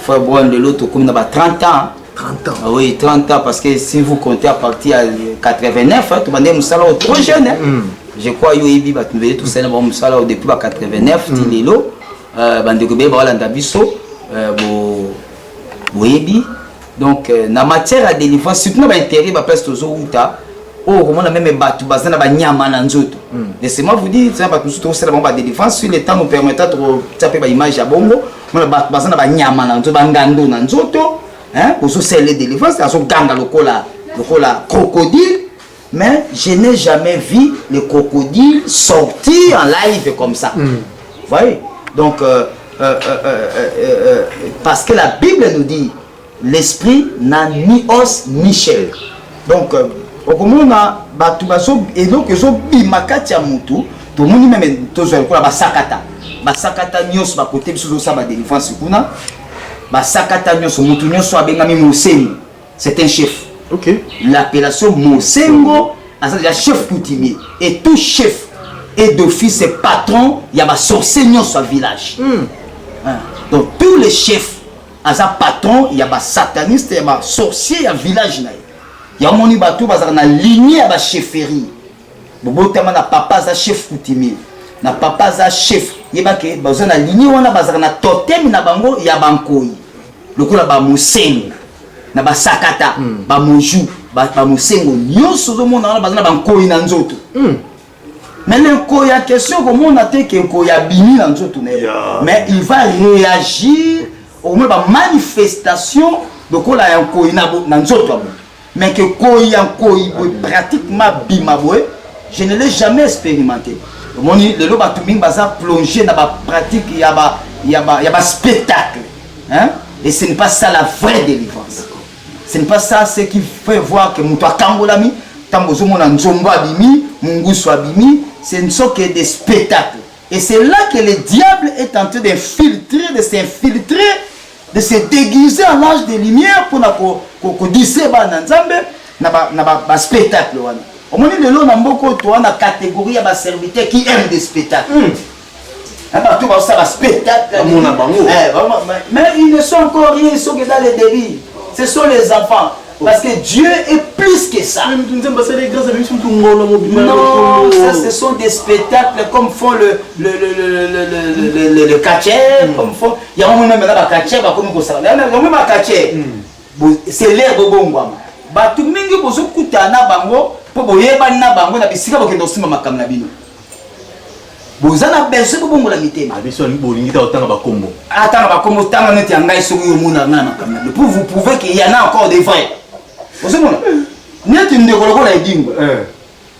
frère Brown de l'autre comme 30 ans. 30 ans. Oui, 30 ans parce que si vous comptez à partir de 89, tout le monde est trop jeune. Je crois que vous avez tout ça depuis 89, Tilelo, Bandekobé, Balandabiso, Boebi. Donc, na matière à délivrance, surtout dans l'intérêt, bah parce que outa, oh comment on a même battu, bah ça n'a pas nyama nanzoto. Laissez-moi vous dire, ça va tout surtout c'est la bombe à délivrance. Sur le temps nous permettra de taper bah image à bongo, on a battu, bah ça n'a pas nyama nanzoto, bah ngando nanzoto, hein, pour ce les délivrances, à son ganga le crocodile. Mais je n'ai jamais vu le crocodile sortir en live comme ça. Vous voyez? Donc, parce que la Bible nous dit, l'esprit n'a ni os ni chair. Donc, au moment où et donc ils ont bimakati à mutu, tout le monde même tous les basakata, basakata nyos ba côté biso ça ba délivrance kuna, basakata nyos mutu nyos abengami mosengo, c'est un chef. Ok. L'appellation mosengo, c'est déjà chef coutumier et tout chef et d'office et patron, il y a ba sorcier nyos au village. Donc tous les chefs aza patron, il y a ba sataniste, il y a ba sorcier à village na. Il y a moni batou bazar na lignée à ba chefferie. Bobo tama na papa za chef coutumier. Na papa za chef. Yeba ke bazar na lignée wana bazar na totem na bango ya bankoi. Lokola ba musengo. Na ba sakata, ba moju, ba musengo. Nyonso zo mona bazar na bankoi na nzoto. Mais l'enko ya question comment on a été qu'enko ya bini na nzoto na. Mais il va réagir au moins ba manifestation lokola ya enko na nzoto. Mais que pratiquement bimaboué, je ne l'ai jamais expérimenté. Le loba tuming baza plongé dans la pratique, il y a spectacle. Hein? Et ce n'est pas ça la vraie délivrance. Ce n'est pas ça ce qui fait voir que Moutoua Kangolami, Tambozo Mona Nzombo Abimi, Mungusu Abimi, ce ne sont que des spectacles. Et c'est là que le diable est en train d'infiltrer, de s'infiltrer, de se déguiser en l'âge de lumière pour discer un spectacle. Au moment de l'eau, on a une catégorie de serviteurs qui aiment des spectacles. Tout ça, spectacle. Mais ils ne sont encore rien, ils sont que dans les délits. Ce sont les enfants. Parce que Dieu est plus que ça. Non, ça ce sont des spectacles comme font le catcher, comme font. Il y a un moment maintenant le catcher, comme ça. Il y a un moment le catcher. C'est l'air de bongo. Batu mingi bozo kutana bango, po boyeba na bango na bisika bokendo sima makam na bino. Bozana beso bo bongo la mitema. Abiso ni bolingi ta otanga ba kombo. Atanga ba kombo tanga neti ngai soki yo muna na makam na. Vous pouvez qu'il y en a encore des vrais. Vous savez, neti ndekolo la edingwe.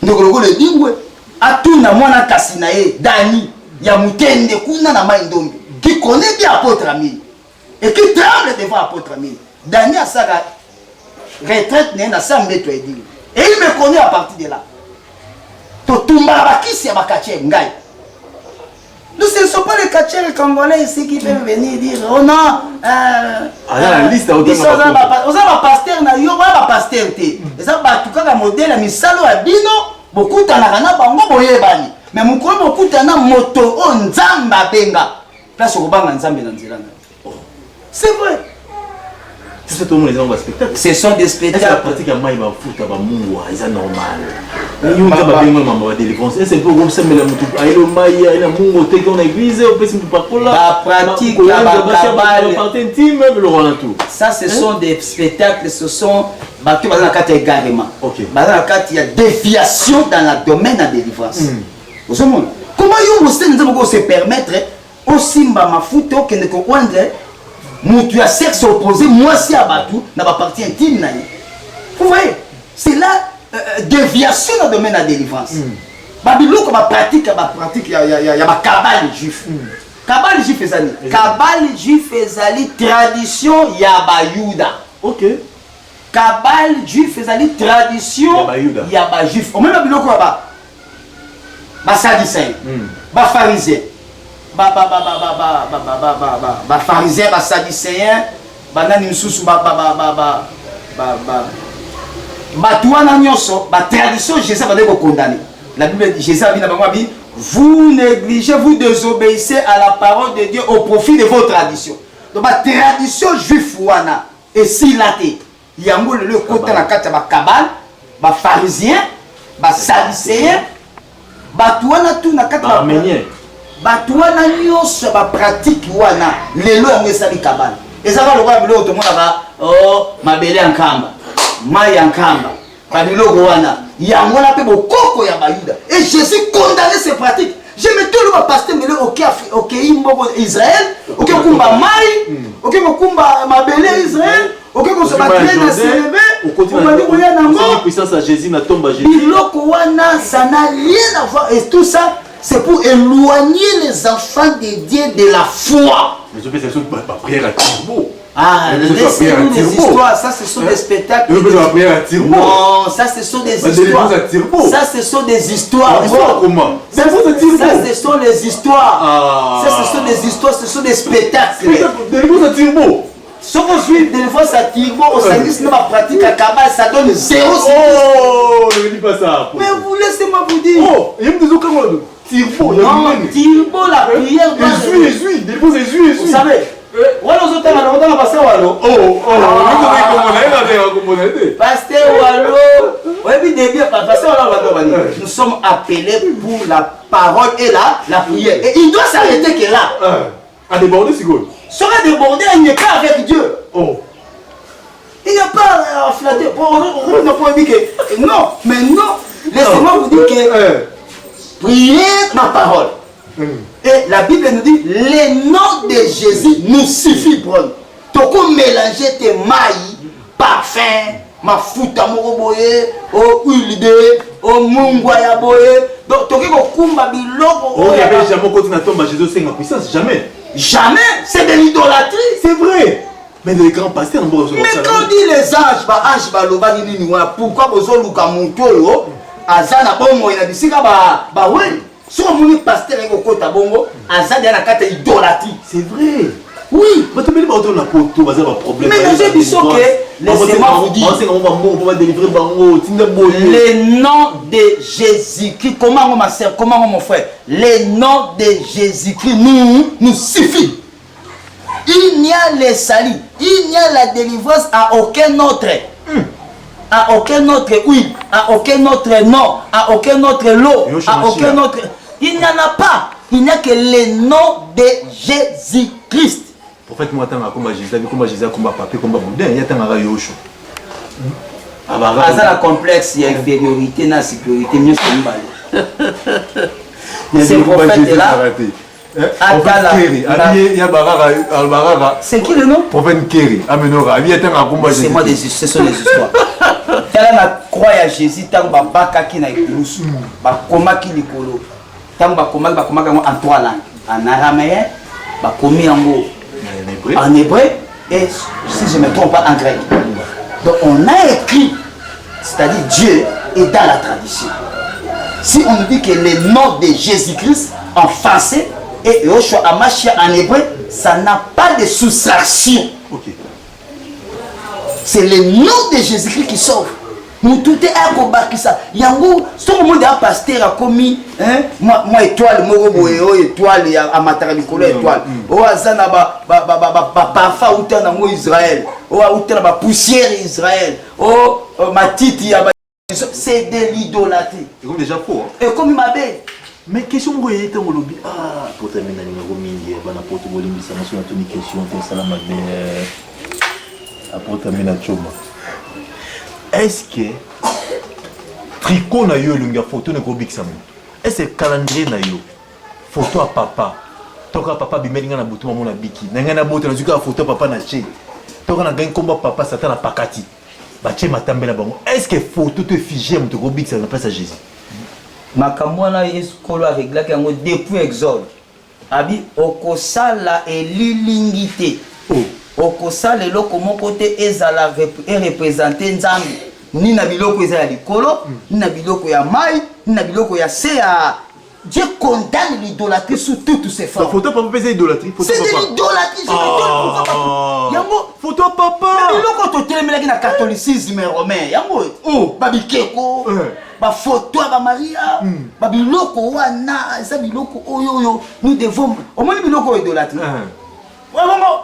Ndekolo la edingwe. Atuna mwana kasinae Dani ya mutende kuna na maindombe qui connaît bien apôtre Amine et qui tremble devant apôtre Amine. Dani a ça retraite n'est na sambe to edingwe. Et il me connaît à partir de là. To tumba bakisi ya bakache ngai. Nous ce ne sont pas les catcheurs congolais ici qui peuvent venir dire oh non la liste ils sont un pasteur na yo ba pasteur te ça ba tout cas modèle misalo ya bino beaucoup tanakana bango boyebani mais mukolo beaucoup tana moto o nzamba benga place ko banga nzambe na nzela. C'est vrai. C'est tout le monde les spectacles. Ce sont des spectacles. La pratique à maïba foot à Mungu, c'est normal. Nous avons pas besoin de délivrance. C'est pour vous ça mais la mutu aïlo maïa ina Mungu te qu'on église au petit pas pour là. La pratique la cabale partie intime le roi tout. Ça ce sont des spectacles, ce sont bateau dans la carte également. OK. Dans la carte il y a déviation dans le domaine de délivrance. Vous savez comment vous se permettre au simba mafuto que ne comprendre tu as sexe opposé, moi si abattu, n'a pas partie intime. Vous voyez, c'est là déviation dans le domaine de la délivrance. Babylone comme pratique, il y a ma cabale juif. Cabale juif ezali. Cabale juif ezali tradition ya bayuda. OK. Cabale juif ezali tradition ya ba juif. On même Babylone comme ba sadicéen, ba pharisien. Pharisien, sadicéen, banani msusu batouana nyoso, tradition Jésus va être condamné. La Bible dit Jésus a dit vous négligez, vous désobéissez à la parole de Dieu au profit de vos traditions. Donc la tradition juive wana et si laté, yango le côté na kata ba kabal, ba pharisien, ba sadicéen, batouana tout na kata ba Batouana nyonso ba pratique wana lelo yango esali kabala. Ezaka lokwa bilo to mona ba oh mabele ya nkamba mai ya nkamba babiloko wana yango na pe bokoko ya bayuda et Jésus condamnait ces pratiques. Je me tout le pasteur mais OK imboko Israël OK kumba mai OK kumba mabele Israël OK ko se battre na célébrer on va dire koya nango puissance à Jésus na tombe Jésus biloko wana ça n'a rien à voir et tout ça c'est pour éloigner les enfants de Dieu de la foi. mais je fais ça pas prière à Tirbo. Ah, laissez-nous des histoires, ça ce sont des spectacles. Non, ça ce sont des histoires. Ça ce sont des histoires. Comment? Ça ce sont les histoires. Ça ce sont des histoires, ce sont des spectacles. Délivrance à Tirbo. Si on suit délivrance à Tirbo, au service de ma pratique à Kabbalah, ça donne 0. Oh, ne dis pas ça. Mais vous laissez-moi vous dire. Oh, il y a des autres Tirbo. Non, Tirbo, la prière. Essuie, délivrance essuie. Vous savez. Walo zote na ndanga pasteur Walo. Pasteur Walo. Ouais bien début pasteur Walo nous sommes appelés pour la parole et la prière. Et il doit s'arrêter que là. À déborder c'est quoi? Sera débordé, il n'est pas avec Dieu. Oh. Il n'y a pas à flatter. On n'a pas dit que non, mais non. Laissez-moi vous dire que prière ma parole. Et la Bible nous dit, le nom de Jésus nous suffit pour nous. Toko mélanger tes mailles, parfum, ma fouta moroboye, au huile de, au mungwaya boye. Donc, toko kumba biloko. Oh, il y avait jamais continué à tomber Jésus c'est en puissance, jamais. Jamais, c'est de l'idolâtrie. C'est vrai. Mais les grands pasteurs, mais quand on dit les anges, pourquoi vous avez luka montoyo, azana bongo ina bisika ba oui. Si on dit pasteur et kokota bongo, azana na kata idolâtrie. C'est vrai. Oui. Mais tu me dis pas autour de la poto, c'est un problème. Mais je dis ça que laissez-moi vous dire. On va délivrer bango, le nom de Jésus-Christ, comment ma sœur, comment mon frère, le nom de Jésus-Christ nous suffit. Il n'y a le salut, il n'y a la délivrance à aucun autre. À aucun autre oui, à aucun autre nom, à aucun autre lot, à aucun autre. Il n'y en a pas. Il n'y a que le nom de Jésus-Christ. Prophète moi tant comme Jésus, comme Jésus comme papa comme boudin, il y a tant à Yoshua. Dans la complexe, il y a infériorité, la sécurité, mieux que nous. Ces prophètes-là. C'est qui le nom? Prophète Kéry. C'est moi ce sont des histoires. Tala na croix à Jésus tant ba bakaki na ikulusu ba komaki likolo tant ba komaki en trois langues en araméen ba komi yango en hébreu et si je me trompe pas en grec. Donc on a écrit, c'est-à-dire Dieu est dans la tradition. Si on dit que le nom de Jésus-Christ en français et Yoshua Amashia en hébreu, ça n'a pas de soustraction. Okay. C'est le nom de Jésus-Christ qui sauve. Nous tout est un combat qui ça. Yango, tout le monde a pasteur a commis, moi étoile, moi étoile, à matériel étoile. Oh azana parfum ou t'en a Israël. Oh ou t'en a poussière Israël. Oh matiti c'est de l'idolâtrie. C'est comme déjà faux. Et comme il m'a dit. Mais question moi était au lobby. Ah, pour terminer numéro mingi, bana poto bolimbi ça na sur une question te salama après terminer choma. Est-ce que tricot na yo lunga photo ne ko bixamo? Est-ce que calendrier na yo photo à papa? Toka papa bimelinga na butu mona biki. Nanga na boto na zuka photo papa na che. Toka na gain combat papa satan na pakati. Ba che matambela bango. Est-ce que photo te figé mo to ko bixamo na place à Jésus? Makamwana eskolo avec la kango depuis exode. Abi okosala elilingité. Okosala eloko moko te ezala représenter nzambe. Ni na biloko ezala likolo, ni na biloko ya mai, ni na biloko ya se ya Dieu condamne l'idolâtrie sous toutes ses formes. La photo papa c'est idolâtrie. C'est de l'idolâtrie. Yango photo papa. Mais biloko to telemelaki na catholicisme romain. Yango oh babikeko. Ba photo ba Maria, ba biloko wana, ça biloko oyo nous devons au moins biloko idolâtrie.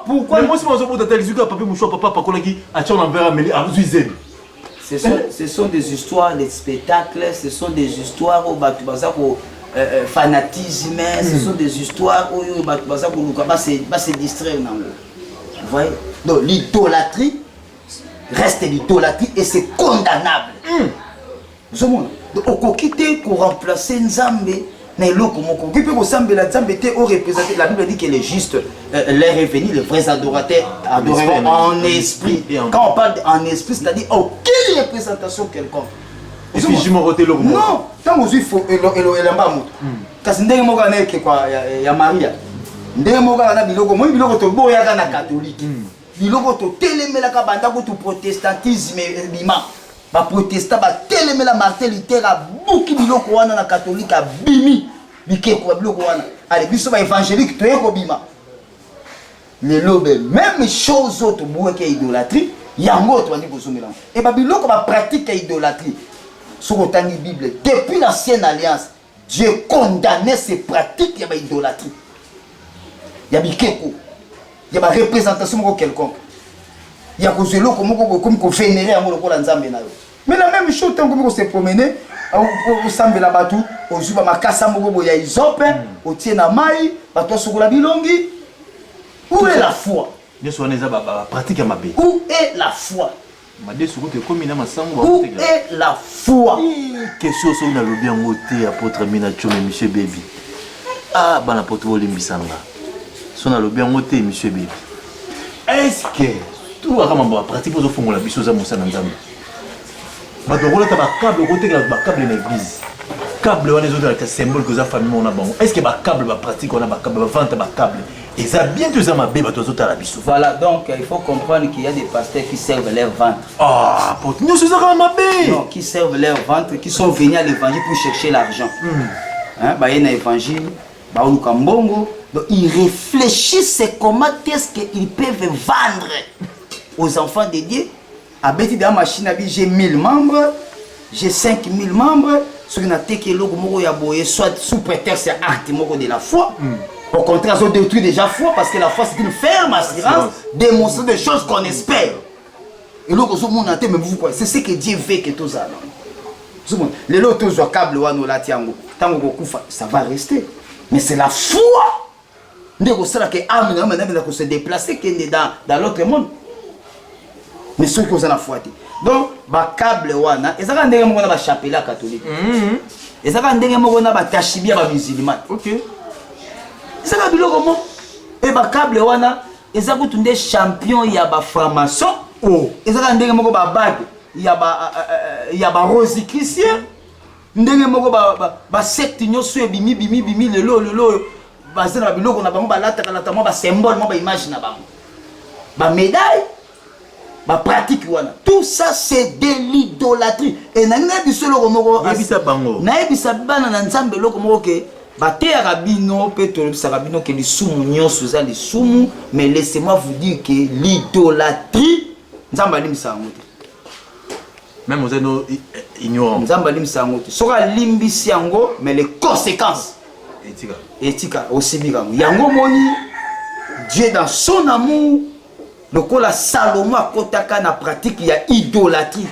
Pourquoi moi si moi je peux les papa mouchoir papa par contre qui a tiré en verre amélie à zuizen. Ce sont des histoires, des spectacles, ce sont des histoires au Batubazako fanatisme, ce sont des histoires où il va se distraire. Vous voyez? Donc l'idolâtrie reste l'idolâtrie et c'est condamnable. Vous avez donc au quitter pour remplacer Nzambe. Mais l'autre, la Bible dit que les justes, les revenus, les vrais adorateurs adoreront en esprit. Quand on parle en esprit, c'est-à-dire aucune représentation quelconque. Et puis je me rote le mot. Non, tant que il faut et l'embamou. Parce que ndenge moka na ke kwa ya Maria. Ndenge moka na biloko, moi biloko to boya na catholique. Biloko to telemela ka banda ko to protestantisme bima. Ba protestant ba telemela Martin Luther a buki biloko wana na catholique a bimi bike ko biloko wana. Allez, biso ba évangélique to ko bima. Les lobes même chose autre boya ke idolâtrie, yango to andi bozomela. Et ba biloko ba pratique idolâtrie. Sur la Bible, depuis l'ancienne alliance, Dieu condamnait ces pratiques, il y a l'idolâtrie. Il y a Bikeko. Il y a une représentation quelconque. Il y a comme vénérer à mon Nzambe. Mais la même chose, tant que vous se promenez, au Sambe la Batou, au Zuba Makasa Mogo, il y a Isope, au Tiena Mai, Bato Sugula Bilongi. Où est la foi? Où est la foi? Où est la foi? Question sur la lobby en moté, apôtre Minacho et monsieur Baby. Ah, ben apôtre Olimbisanga. Son la lobby en moté, monsieur Baby. Est-ce que tout le monde va pratiquer pour faire la biseau à mon sananzam? Ma dorole ta câble côté la câble dans l'église. Câble on les autres symbole que ça famille on a bon. Est-ce que ba câble va pratique on a ba câble vente ba câble? Et ça bien tout ça ma bébé toi autres à la biseau. Voilà, donc il faut comprendre qu'il y a des pasteurs qui servent leur ventre. Ah, pour nous c'est ça ma bébé. Non, qui servent leur ventre, qui sont venus à l'évangile pour chercher l'argent. Hein, bah il y a un évangile, bah on kambongo. Donc ils réfléchissent comment est-ce qu'ils peuvent vendre aux enfants de Dieu. À Betty dans la machine, j'ai 1000 membres, j'ai 5000 membres. Ce qui a été que l'ogo ya boye soit sous prétexte c'est acte de la foi. Au contraire, ils ont détruit déjà la foi parce que la foi c'est une ferme assurance, démontrer des choses qu'on espère. Et l'autre mais vous quoi, c'est ce que Dieu veut que tout ça. Les autres sont câble ou la tiango, tant que ça va rester. Mais c'est la foi. Nous avons que âme se déplacer dans l'autre monde. Mais ceux qui ont la foi. Donc, ba câble wana, et ça quand ndenge moko na ba chapelet catholique. Et ça quand ndenge moko na ba tachibia ba musulman. OK. Ça ka biloko mo. Et ba câble wana, et ça kutunde champion ya ba franc-maçon. Oh. Et ça quand ndenge moko ba bague, ya ba rosicrucien. Ndenge moko ba secte nyoso bimi lelo basé na biloko na bango ba lata mo ba symbole mo ba image na bango. Ba médaille ma pratique wana tout ça c'est de l'idolâtrie et na biso loko moko abisa bango na ebisa bana na nzambe loko moko ke bateya rabino pe to ebisa rabino ke lisumu nyonso za lisumu mais laissez-moi vous dire que l'idolâtrie nzambe alimisa yango te même vous êtes ignorant nzambe alimisa yango te soka limbisi yango mais les conséquences etika aussi bikango yango moni Dieu dans son amour. Donc la Salomon a kotaka na pratique ya idolâtrie.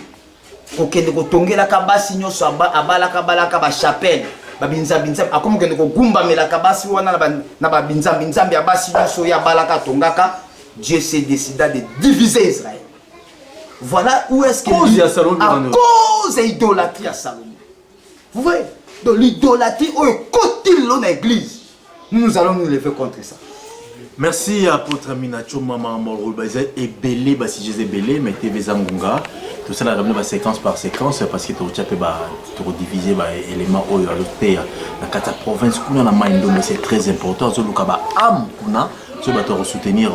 Okende ko tongela ka basi nyoso abala ka ba chapelle. Ba binza akomo kende ko gumba mela ka basi wana na ba binza ya basi nyoso ya balaka tongaka. Dieu s'est décidé de diviser Israël. Voilà où est-ce que à cause de l'idolâtrie à Salomon. Vous voyez? Donc l'idolâtrie est côté dans l'église. Nous allons nous lever contre ça. Merci apôtre Minacho Maman Morol Bazet et Belé Basi Jésus Belé mais TV Zangunga tout ça la ramener séquence par séquence parce que tu as divisé éléments au terre la carte province kuna na maindo mais c'est très important zo lukaba am kuna so ba to soutenir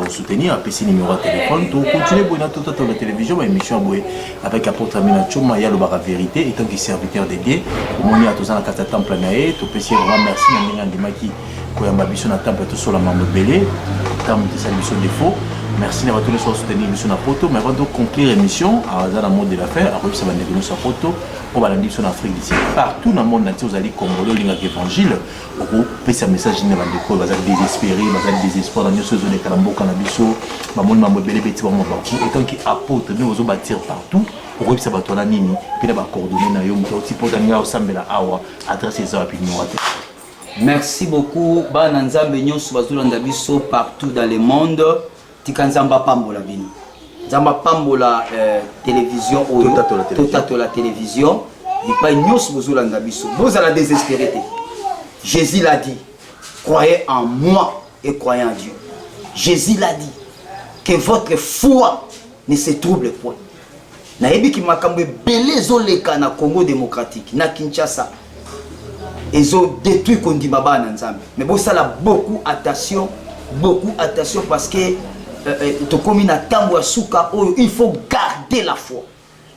PC numéro de téléphone to continuer bonne toute la télévision ma émission boy avec apôtre Minacho Maya le bara vérité étant qui serviteur de Dieu on est à tous la carte temple naé to PC vraiment merci na ndimaki koyamba biso na temple to sur la mambo belé tam de solution défaut merci d'avoir tous les soirs soutenir mission na poto mais avant de conclure l'émission à dans le mode de l'affaire après ça va nous sa photo on va l'andi sur l'Afrique d'ici partout dans le monde entier vous allez congolais linga évangile au groupe ça message ne va déco va désespérer va désespoir dans nos zones kalamboka na biso ba monde mambo belé beti ba mo baku et tant qui apôtre nous aux bâtir partout au groupe ça va tourner nini puis là ba coordonner na yo muto tipo danga osambela awa adresse ça rapidement. Merci beaucoup. Bana nzambe nyonso bazolanda biso partout dans le monde. Tika nzamba pambola bino. Zamba pambola télévision Tota la télévision. Il pas nyos bozula ndabiso. Boza la désespérité. Jésus l'a dit. Croyez en moi et croyez en Dieu. Jésus l'a dit. Que votre foi ne se trouble point. Nayebi ki makambo belé zoleka na Congo démocratique, na Kinshasa. Ils ont détruit Kondima bana nzambe. Mais bon ça là beaucoup attention parce que il faut garder la foi.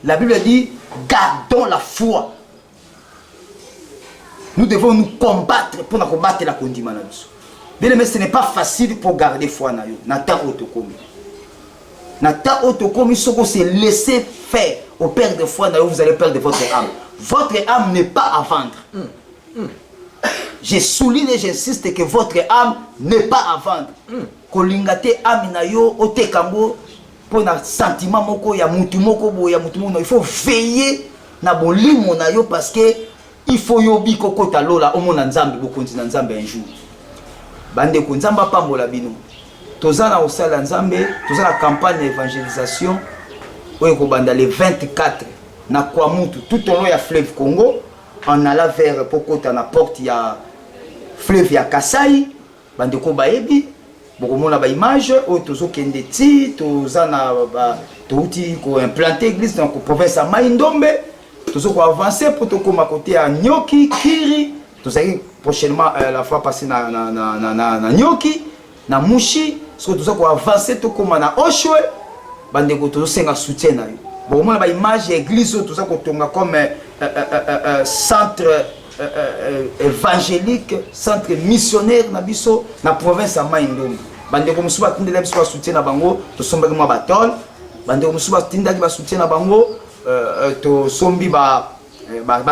La Bible dit gardons la foi. Nous devons nous combattre pour combattre la Kondima na biso. Bien mais ce n'est pas facile pour garder foi na yo. Nata otokomi. Nata otokomi soko se laisser faire au père de foi na yo, vous allez perdre votre âme. Votre âme n'est pas à vendre. Je souligne et j'insiste que votre âme n'est pas à vendre. Kolingate âme na yo otekambo pour na sentiment moko ya mutu moko bo ya mutu moko. Il faut veiller na bolimo na yo parce que il faut yobi kokota lola omona nzambe bokonzi na nzambe un jour. Bande ko nzamba pambola bino. Tozana osala nzambe, tozana campagne d'évangélisation oyo ko banda le 24 na kwa mutu tout au long ya fleuve Congo. On alla vers Pokota na porte ya fleuve ya Kasai bande ko baebi bokomona ba image o tozo kende ti tozana ba touti ko implanter église dans la province ya Mai-Ndombe tozo ko avancer pour to koma côté ya Nyoki Kiri tozali prochainement la fois passée na Nyoki na Mushi so tozo ko avancer to koma na Oshwe bande ko tozo senga soutien na yo bokomona ba image ya église tozo ko tonga comme centre évangélique, centre missionnaire na biso na province ya Mai-Ndombe. Bande ko musuba tindela biso soutien na bango to somba ma batol. Bande ko musuba tindaki ba soutien na bango to sombi ba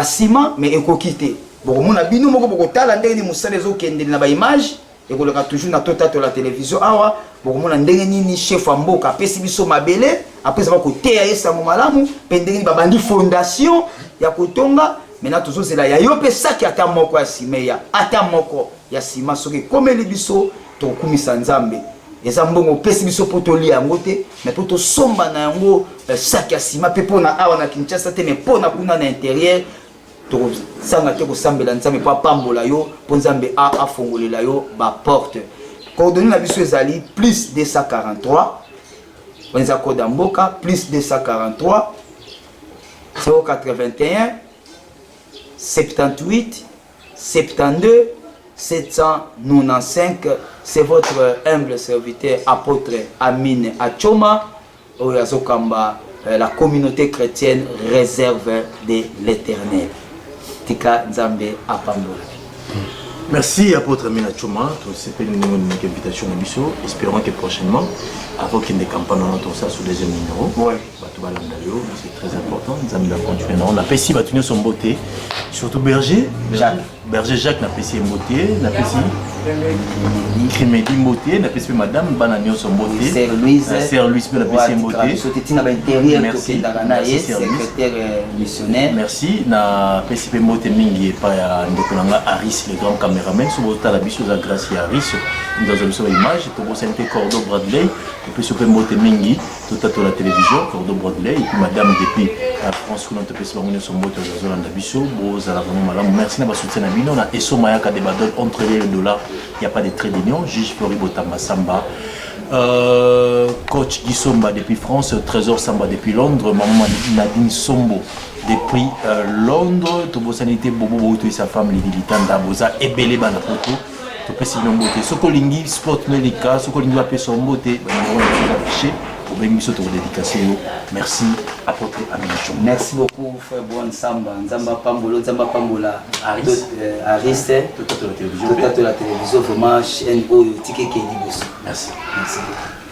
ciment mais ekokité. Bon mona bino moko boko tala ndenge ni musale zo kende na ba image et ko loka toujours na Tota la télévision awa bon mona ndenge nini chef wa mboka pesi biso mabele après ça va ko teya esa mo malamu pendenge ni ba bandi fondation ya kotonga. Maintenant tout ça là ya yo pe saki ata moko ya simeya ata moko ya sima soki komeli biso to kumisa nzambe eza mbongo pesi biso poto lia ngote mais poto somba na yango saki ya sima pe pona awa na Kinshasa te mais pona kuna na intérieur to sanga te ko sambela nzambe pa pambola yo po nzambe a fongolela yo ba porte coordonnée na biso ezali plus 243 onza code mboka plus 243 081 78 72 795. C'est votre humble serviteur apôtre Amine Achoma Oyazokamba, la communauté chrétienne réserve de l'Éternel. Tika Nzambe Apambola. Merci apôtre Amine Achoma, c'est une invitation à Bisso. Espérons que prochainement, avant qu'il y ait des campagnes, on entend ça sous le deuxième numéro. Oui. C'est très important. Nous allons continuer. On a Pessi, va tenir son beauté. Surtout Berger. Jacques. Berger Jacques n'a Pessi une beauté. N'a Pessi Crémédi beauté. N'a Pessi Madame Banagnon son beauté. Sœur Louise. Sœur Louise n'a Pessi une beauté. Merci. Merci. Secrétaire missionnaire. Merci. N'a Pessi beauté mingi pas à Ndekolanga Harris, le grand caméraman. Sur votre la biche à grâce à Harris. Nous avons une image. Pour vous sentir Cordo Bradley. Et puis sur beauté mingi. Tout à la télévision. Cordo Bradley. Et puis Madame depuis la France. Nous avons Pessi son beauté. Nous avons Bisso. Vous allez vraiment malade. Merci de votre soutien. On a Esso Mayaka des badons entre les dollars. Il n'y a pas de trait d'union. Juge Flori Botamba Samba. Coach Guy Somba depuis France. Trésor Samba depuis Londres. Maman Nadine Sombo depuis Londres. Tobo Sanité Bobo Boto et sa femme Lili Litanda Boza et Belé Banapoto. Topé Signon Beauté. Sokolingi Sport Nelika. Sokolingi Apé Son Beauté. Merci apôtre Amine Achoma. Merci beaucoup frère Bon Samba. Nzamba Pambola Harris Tota la télévision vraiment chaîne Tike Kedi Bosso. Merci. Merci beaucoup.